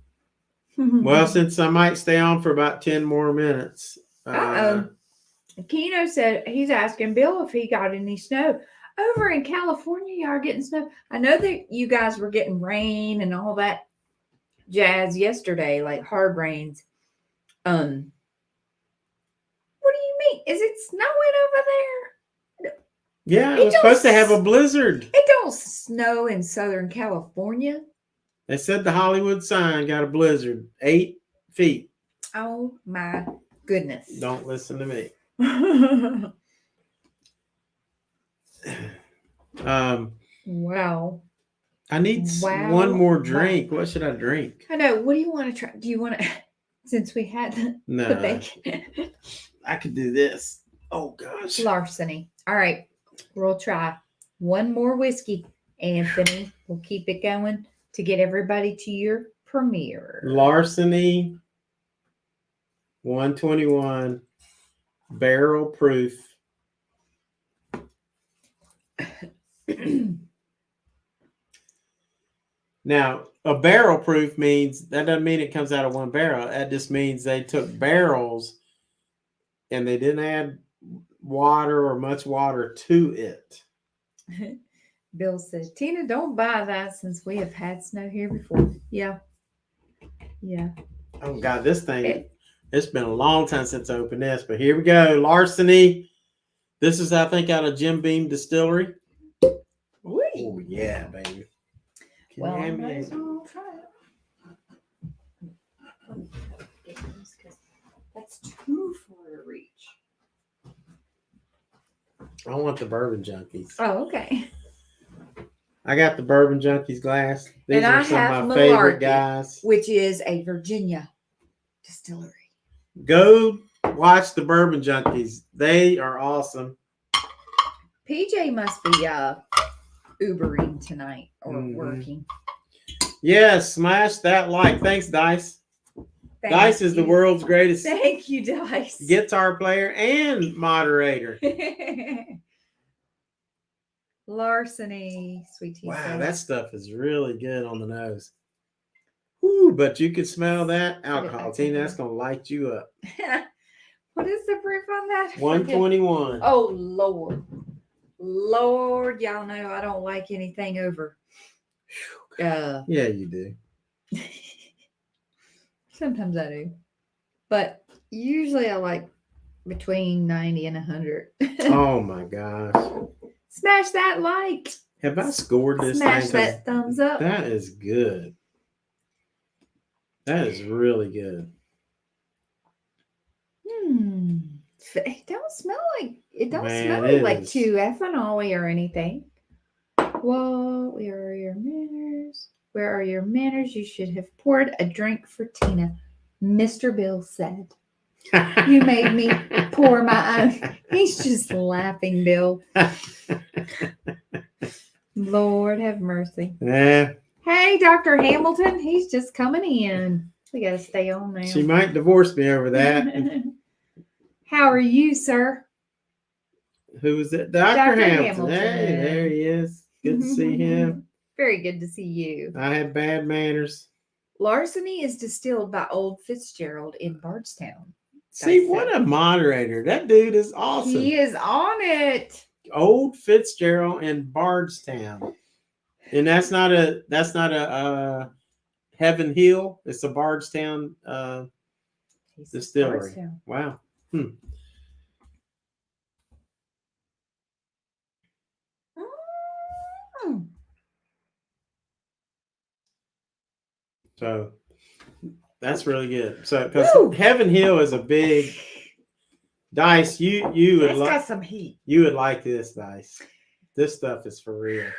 Well, since I might stay on for about 10 more minutes. Kino said he's asking Bill if he got any snow. Over in California, y'all are getting snow. I know that you guys were getting rain and all that jazz yesterday, like hard rains. What do you mean? Is it snowing over there? Yeah, it was supposed to have a blizzard. It don't snow in Southern California. They said the Hollywood sign got a blizzard, 8 feet. Oh my goodness. Don't listen to me. Wow. I need one more drink. What should I drink? I know. What do you want to try? Do you want to, since we had the bacon? I could do this. Oh gosh. Larceny. All right. We'll try one more whiskey, Anthony. We'll keep it going to get everybody to your premiere. Larceny 121 barrel proof. Now, a barrel proof means that doesn't mean it comes out of one barrel. That just means they took barrels and they didn't add water or much water to it. Bill says, Tina, don't buy that since we have had snow here before. Yeah. Yeah. Oh, God, this thing, it's been a long time since I opened this, but here we go. Larceny. This is, I think, out of Jim Beam Distillery. Oh, yeah, baby. Well, I might as well try it. That's too far to reach. I want the Bourbon Junkies. Oh, okay. I got the Bourbon Junkies glass. These are some of my favorite guys. Which is a Virginia distillery. Go watch the Bourbon Junkies. They are awesome. PJ must be Ubering tonight or working. Yes, smash that like. Thanks, Dice. Dice is the world's greatest Thank you, Dice. guitar player and moderator. Larceny, sweet tea. Wow, that stuff is really good on the nose. Woo, but you could smell that alcohol, Tina. That's going to light you up. What is the proof on that? 121. Oh, Lord. Lord, y'all know I don't like anything over. Yeah, you do. Sometimes I do. But usually I like between 90 and 100. Oh, my gosh. Smash that like. Have I scored this Smash thing? that thumbs up. That is good. That is really good. It don't smell like too ethanol or anything. Well, where are your manners? Where are your manners? You should have poured a drink for Tina. Mr. Bill said. You made me pour my own. He's just laughing, Bill. Lord have mercy. Yeah. Hey, Dr. Hamilton. He's just coming in. We got to stay on now. She might divorce me over that. How are you, sir? Who is it? Dr. Hamilton. Hey, there he is. Good to see him. Very good to see you. I have bad manners. Larceny is distilled by Old Fitzgerald in Bardstown. See, what a moderator. That dude is awesome. He is on it. Old Fitzgerald in Bardstown. And that's not a Heaven Hill. It's a Bardstown distillery. Bardstown. Wow. So that's really good. So because Woo! Heaven Hill is a big Dice. You would It's got some heat. you would like this, Dice. This stuff is for real.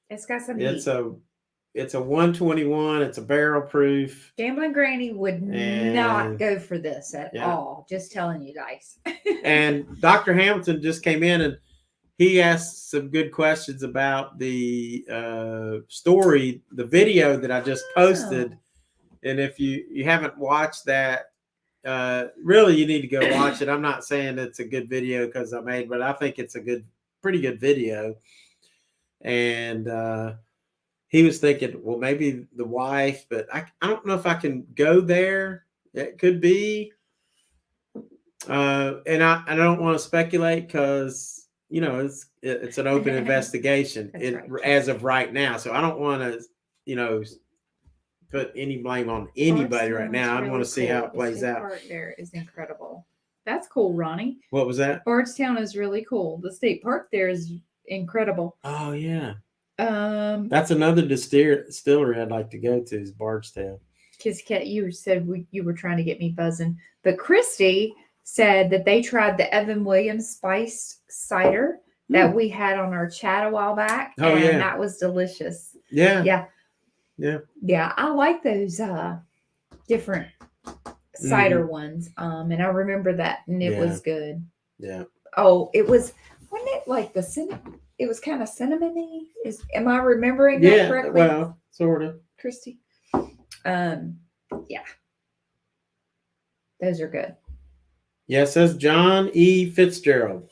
It's got some It's heat. a 121. It's a barrel proof. Gamblin Granny would not go for this at all. Just telling you, Dice. And Dr. Hamilton just came in and he asked some good questions about the story, the video that I just posted. And if you haven't watched that, really you need to go watch it. I'm not saying it's a good video because I made, but I think it's a pretty good video. And he was thinking, well, maybe the wife, but I don't know if I can go there. It could be. And I don't want to speculate because, you know, it's an open investigation as of right now. So I don't want to, you know, put any blame on anybody right now. I want to see how it plays out. Park there is incredible. That's cool, Ronnie. What was that? Bardstown is really cool. The state park there is incredible. Oh yeah. That's another distillery I'd like to go to is Bardstown. Kissy Kat, you said you were trying to get me buzzing, but Christy said that they tried the Evan Williams spiced cider that we had on our chat a while back. Oh, and yeah. That was delicious. Yeah. Yeah. Yeah. Yeah. I like those different cider ones. And I remember that and it was good. Yeah. Oh, wasn't it like the cinnamon? It was kind of cinnamony. Am I remembering that correctly? Well, sort of. Christy. Yeah. Those are good. Yeah, it says John E. Fitzgerald.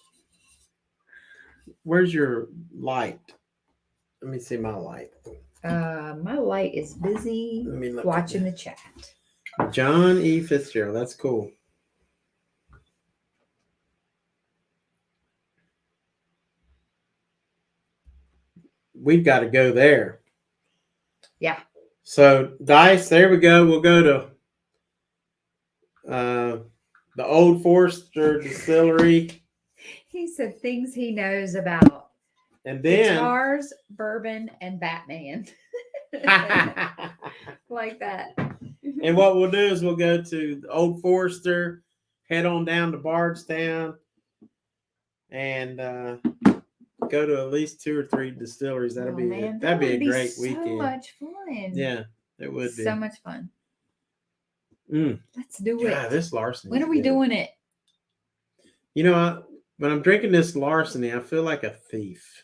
Where's your light? Let me see my light. My light is busy watching the chat. John E. Fitzgerald. That's cool. We've got to go there. Yeah. So, Dice, there we go. We'll go to the Old Forester Distillery. He said things he knows about. And then guitars, bourbon, and Batman. Like that. And what we'll do is we'll go to the Old Forester, head on down to Bardstown, and go to at least 2 or 3 distilleries. That'd be a great weekend. So much fun. Yeah, it would be so much fun. Let's do it. Yeah, this Larceny. When are we doing it? You know, when I'm drinking this Larceny, I feel like a thief.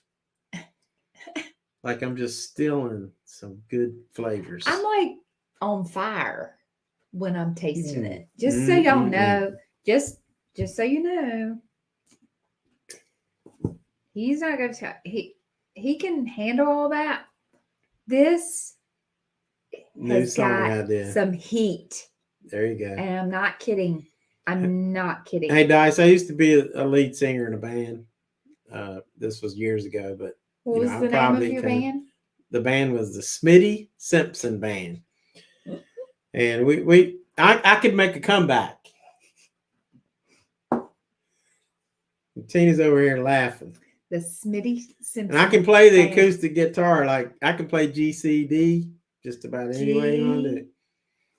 Like I'm just stealing some good flavors. I'm like on fire when I'm tasting it. Just so y'all know. Just so you know. He's not going to tell. He can handle all that. This has got some heat. There you go. And I'm not kidding. I'm not kidding. Hey, Dice, I used to be a lead singer in a band. This was years ago, but what was the name of your band? The band was the Smitty Simpson Band. And I could make a comeback. Tina's over here laughing. The Smitty Simpson. And I can play the acoustic guitar. Like I can play GCD just about any way you want to do it.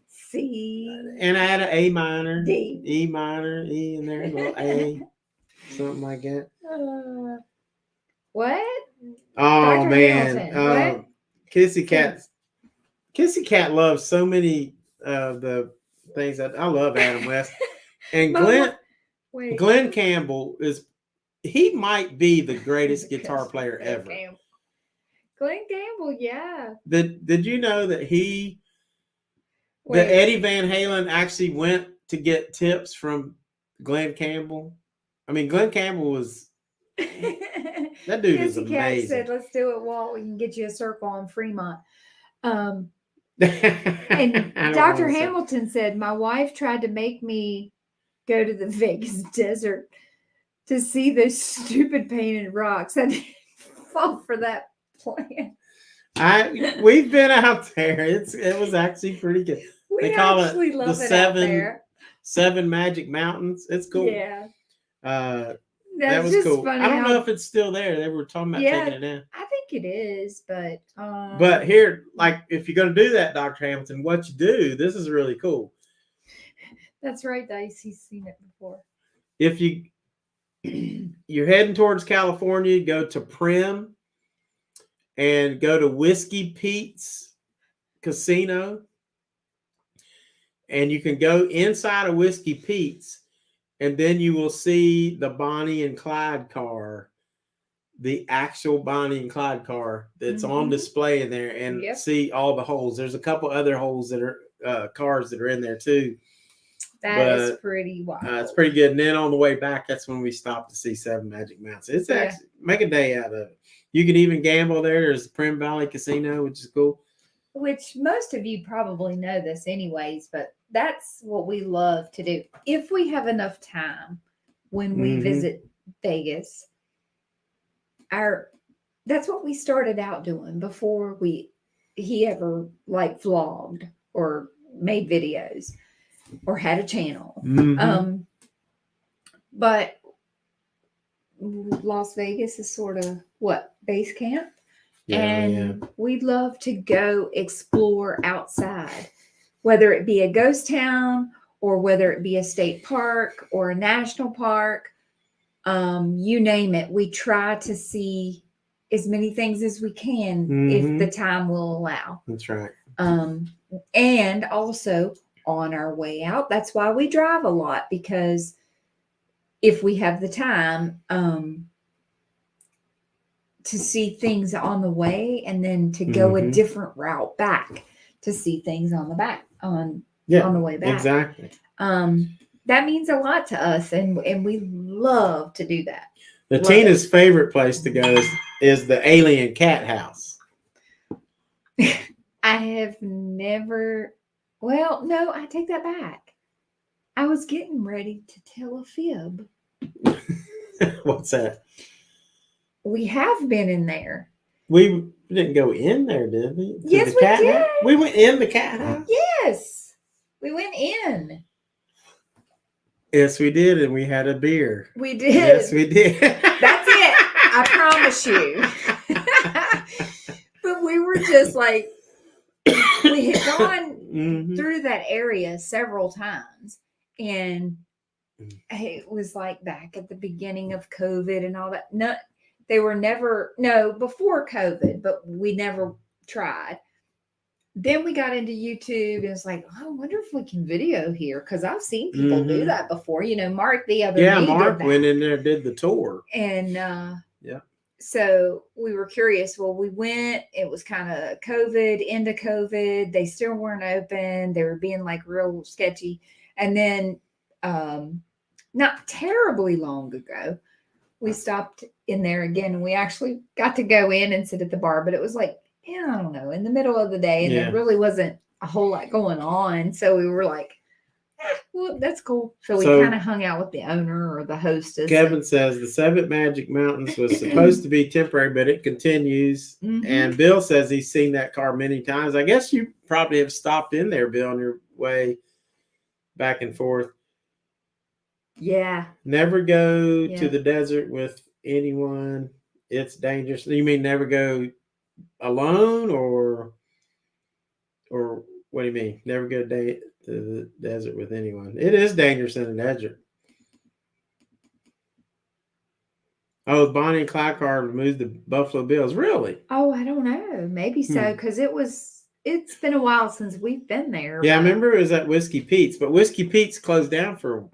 C. And I had an A minor, D. E minor, E in there, a little A, something like that. What? Oh Dr. man, Hamilton, Kissy Kat loves so many of the things that I love. Adam West and Glenn Campbell he might be the greatest guitar player ever. Glenn Campbell, yeah. Did you know that that Eddie Van Halen actually went to get tips from Glenn Campbell? I mean, Glenn Campbell was that dude is amazing. Kissy Kat said, "Let's do it, Walt. We can get you a circle on Fremont." And Dr. Hamilton said, "My wife tried to make me go to the Vegas desert to see those stupid painted rocks. I didn't fall for that plan." We've been out there. It was actually pretty good. They call it the 7 Magic Mountains. It's cool. Yeah. That was cool. Funny I don't know if it's still there. They were talking about taking it down. I think think it is, but But here, like, if you're going to do that, Dr. Hamilton, what you do, this is really cool. That's right, Dice. He's seen it before. If you're heading towards California, go to Prim and go to Whiskey Pete's Casino. And you can go inside of Whiskey Pete's, and then you will see the Bonnie and Clyde car, the actual Bonnie and Clyde car that's on display in there, and see all the holes. There's a couple other holes that are cars that are in there too. That is pretty wild. It's pretty good. And then on the way back, that's when we stopped to see Seven Magic Mountains. It's actually make a day out of it. You can even gamble there. There's the Prim Valley Casino, which is cool. Which most of you probably know this anyways, but that's what we love to do. If we have enough time when we visit Vegas, that's what we started out doing before he ever like vlogged or made videos or had a channel. But Las Vegas is sort of base camp. We'd love to go explore outside, whether it be a ghost town or whether it be a state park or a national park, you name it. We try to see as many things as we can if the time will allow. That's right. And also on our way out, that's why we drive a lot, because if we have the time, to see things on the way and then to go a different route back to see things on the way back. Exactly. That means a lot to us, and we love to do that. Tina's favorite place to go is the Alien Cat House. I have never. Well, no, I take that back. I was getting ready to tell a fib. What's that? We have been in there. We didn't go in there, did we? Yes, we did. House? We went in the cat house? Yes. We went in. Yes, we did, and we had a beer. We did. Yes, we did. That's it. I promise you. But we were just like, we had gone through that area several times, and it was like back at the beginning of COVID and all that. No, they were before COVID, but we never tried. Then we got into YouTube and it's like, I wonder if we can video here, because I've seen people do that before. Mark the other day. Mark went in there and did the tour. And so we were curious. Well, we went, it was kind of COVID, into COVID. They still weren't open. They were being like real sketchy. And then not terribly long ago, we stopped in there again, and we actually got to go in and sit at the bar, but it was like, I don't know, in the middle of the day, and there really wasn't a whole lot going on. So we were like, well, that's cool. So we kind of hung out with the owner or the hostess. Kevin says the Seven Magic Mountains was supposed to be temporary, but it continues. And Bill says he's seen that car many times. I guess you probably have stopped in there, Bill, on your way back and forth. Yeah. Never go to the desert with anyone. It's dangerous. You mean never go alone, or what do you mean? Never go to the desert with anyone. It is dangerous in the desert. Oh, the Bonnie and Clyde car removed the Buffalo Bills. Really? Oh, I don't know. Maybe so, because it's been a while since we've been there. Yeah, I remember it was at Whiskey Pete's, but Whiskey Pete's closed down for a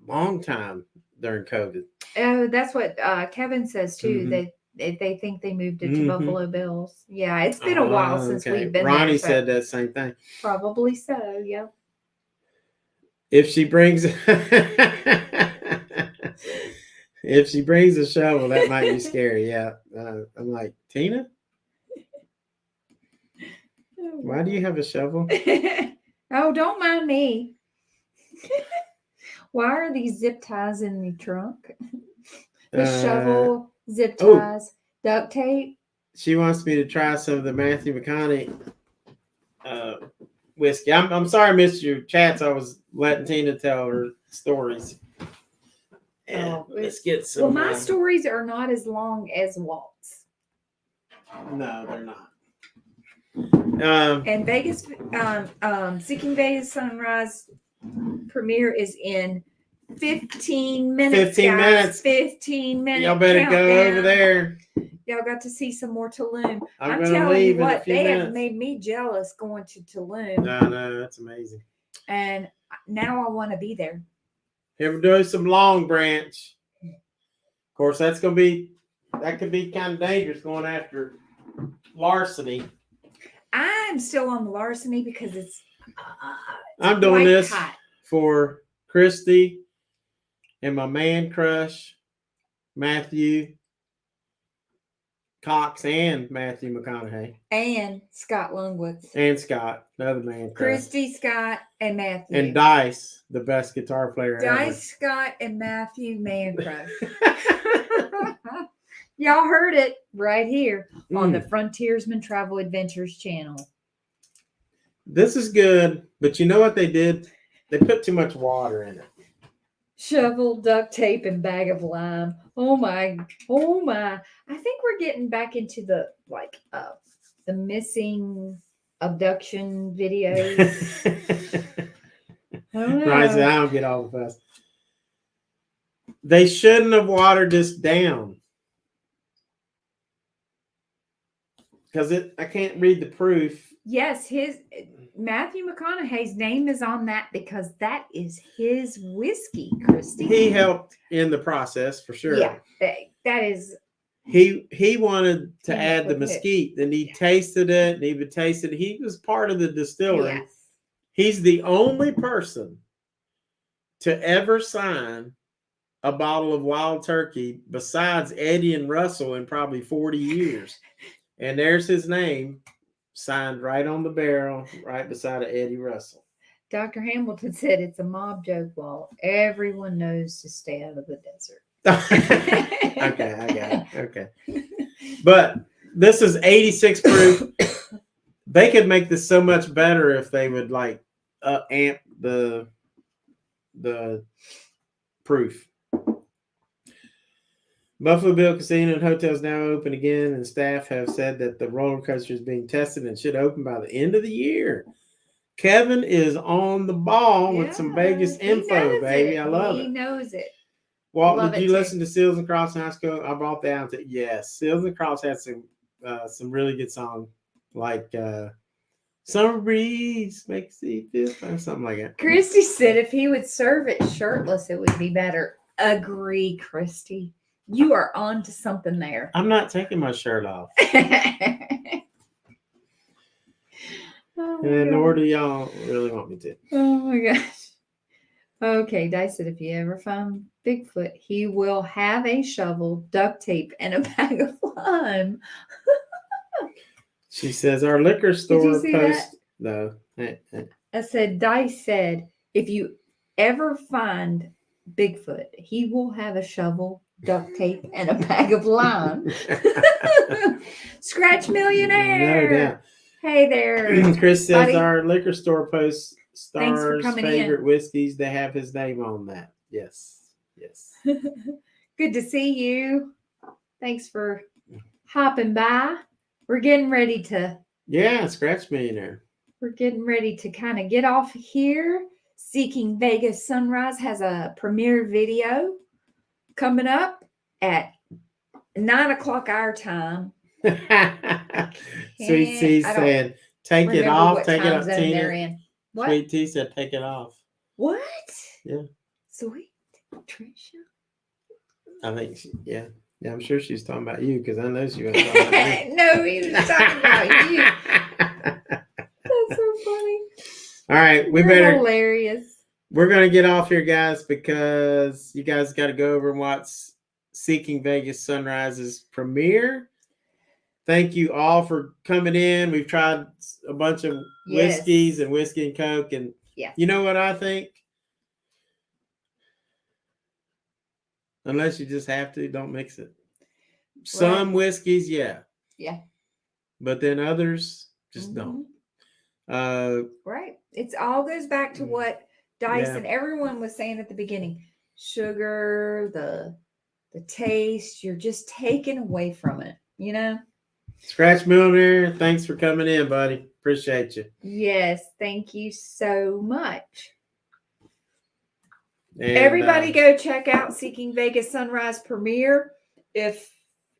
long time during COVID. Oh, that's what Kevin says too. They think they moved it to Buffalo Bills. Yeah, it's been a while since we've been there. Ronnie said that same thing. Probably so, yeah. If she brings a shovel, that might be scary. Yeah. I'm like, Tina? Why do you have a shovel? Oh, don't mind me. Why are these zip ties in the trunk? The shovel, zip ties, duct tape. She wants me to try some of the Matthew McConaughey whiskey. I'm sorry I missed your chats. I was letting Tina tell her stories. And let's get some. Well, my stories are not as long as Walt's. No, they're not. And Vegas, Seeking Vegas Sunrise premiere is in 15 minutes. 15 guys. minutes. 15 minutes. Y'all better go over there. Y'all got to see some more Tulum. I'm I'm gonna telling leave you in a what, few they minutes. have made me jealous going to Tulum. No, that's amazing. And now I want to be there. Here we do some Long Branch. Of course, that could be kind of dangerous going after Larceny. I'm still on the Larceny because it's I'm doing this hot. for Christy and my man crush, Matthew Cox and Matthew McConaughey. And Scott Lungwitz. And Scott, another man crush. Christy, Scott, and Matthew. And Dice, the best guitar player ever. Dice, Scott, and Matthew, man crush. Y'all heard it right here on the Frontiersman Travel Adventures channel. This is good, but you know what they did? They put too much water in it. Shovel, duct tape, and bag of lime. Oh my. I think we're getting back into the missing abduction videos. I don't know. Right, so I don't get all the fuss. They shouldn't have watered this down. Because I can't read the proof. Yes, Matthew McConaughey's name is on that because that is his whiskey, Christy. He helped in the process for sure. Yeah, that is. He wanted to add the mesquite, and he tasted it, and he would taste it. He was part of the distillery. Yes. He's the only person to ever sign a bottle of Wild Turkey besides Eddie and Russell in probably 40 years. And there's his name signed right on the barrel, right beside of Eddie Russell. Dr. Hamilton said it's a mob joke. Well, everyone knows to stay out of the desert. Okay, I got it. Okay. But this is 86 proof. They could make this so much better if they would amp the proof. Buffalo Bill Casino and Hotels now open again, and staff have said that the roller coaster is being tested and should open by the end of the year. Kevin is on the ball with some Vegas info, baby. I love it. He knows it. Walt, did you listen to Seals and Cross High School? I brought that out. Yes, Seals and Cross had some really good songs like Summer Breeze, Make See Feel, something like that. Christy said if he would serve it shirtless, it would be better. Agree, Christy. You are on to something there. I'm not taking my shirt off. And nor do y'all really want me to. Oh my gosh. Okay, Dice said if you ever find Bigfoot, he will have a shovel, duct tape, and a bag of lime. She says our liquor store post. No. I said, Dice said, if you ever find Bigfoot, he will have a shovel, duct tape, and a bag of lime. Scratch millionaire. No doubt. Hey there. Chris says buddy. Our liquor store posts stars favorite in. whiskeys. They have his name on that. Yes. Good to see you. Thanks for hopping by. We're getting ready to. Yeah, Scratch Millionaire. We're getting ready to kind of get off here. Seeking Vegas Sunrise has a premiere video coming up at 9:00 our time. Sweet T said, take it off. Take it off, Tina. What? Sweet T said, take it off. What? Yeah. Sweet Tricia. I think, yeah, I'm sure she's talking about you because I know she was talking about you. No, he was talking about you. That's so funny. All right, You're hilarious. We're gonna get off here, guys, because you guys got to go over and watch Seeking Vegas Sunrise's premiere. Thank you all for coming in. We've tried a bunch of whiskeys and whiskey and Coke, and you know what I think? Unless you just have to, don't mix it. Some whiskeys, yeah. But then others just don't. Right. It all goes back to what Dice and everyone was saying at the beginning. Sugar, the taste, you're just taken away from it, you know? Scratch Millionaire, thanks for coming in, buddy. Appreciate you. Yes, thank you so much. And, Everybody go check out Seeking Vegas Sunrise Premiere. If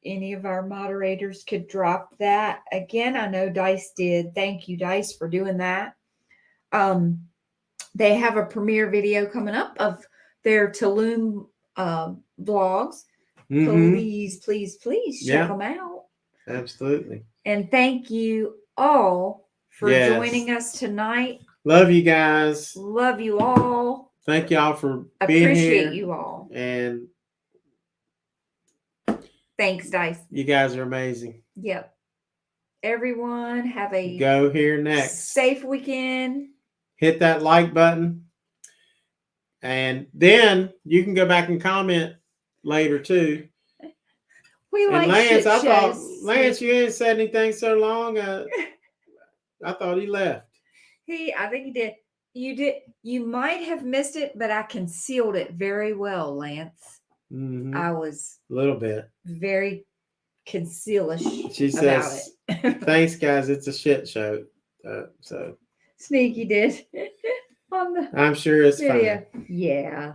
any of our moderators could drop that. Again, I know Dice did. Thank you, Dice, for doing that. They have a premiere video coming up of their Tulum vlogs. Please check them out. Absolutely. And thank you all for joining us tonight. Love you guys. Love you all. Thank y'all for being here. Appreciate you all. And thanks, Dice. You guys are amazing. Yep. Everyone have a go here next safe weekend. Hit that like button. And then you can go back and comment later too. We like Lance, I thought Lance, you ain't said anything so long. I thought he left. I think he did. You did. You might have missed it, but I concealed it very well, Lance. Mm-hmm. I was a little bit very concealish. She says, "Thanks, guys. It's a shit show." So Sneaky did on the. I'm sure it's video. fine. Yeah.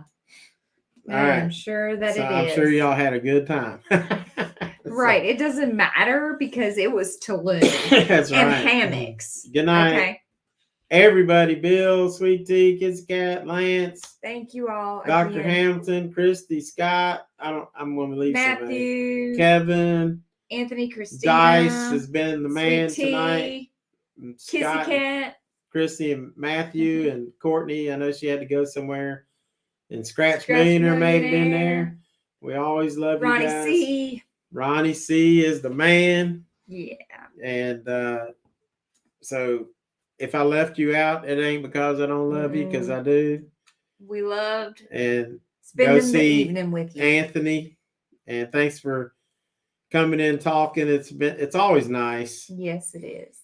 All right. I'm sure that it is. I'm sure y'all had a good time. Right. It doesn't matter because it was Tulum. That's and right. hammocks. Good night. Okay. Everybody, Bill, Sweet Tea, Kissy Kat, Lance. Thank you all. Dr. Hamilton, Christy, Scott. I'm going to leave Matthew, somebody. Kevin, Anthony, Christina, Dice has been the man Sweet tonight. Kissy Scott, Kat, Christy, and Matthew, and Courtney. I know she had to go somewhere. And Scratch Millionaire made it in there. We always love Ronnie you guys. C. Ronnie C is the man. Yeah. And so if I left you out, it ain't because I don't love you, because I do. We loved and spending the evening with you, Anthony. And thanks for coming in, talking. It's always nice. Yes, it is.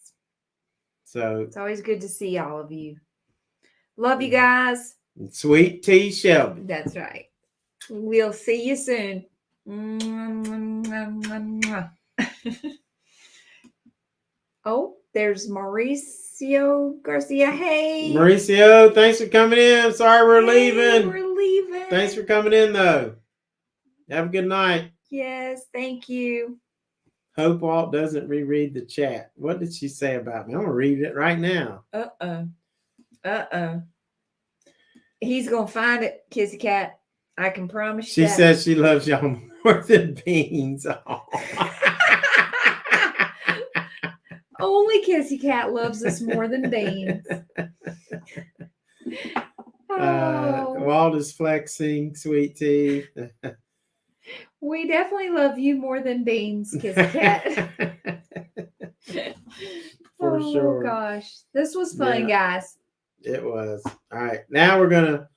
So it's always good to see all of you. Love you guys. Sweet T Shelby. That's right. We'll see you soon. Oh, there's Mauricio Garcia. Hey, Mauricio, thanks for coming in. Sorry we're leaving. We're leaving. Thanks for coming in, though. Have a good night. Yes, thank you. Hope Walt doesn't reread the chat. What did she say about me? I'm going to read it right now. He's going to find it, Kissy Kat. I can promise you. She says she loves y'all more than beans. Oh. Only Kissy Kat loves us more than beans. Walt is flexing, Sweet Tea. We definitely love you more than beans, Kissy Kat. For sure. Oh gosh. This was fun, guys. It was. All right. Now we're gonna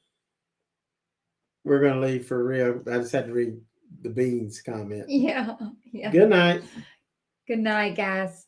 leave for real. I just had to read the beans comment. Yeah. Good night. Good night, guys.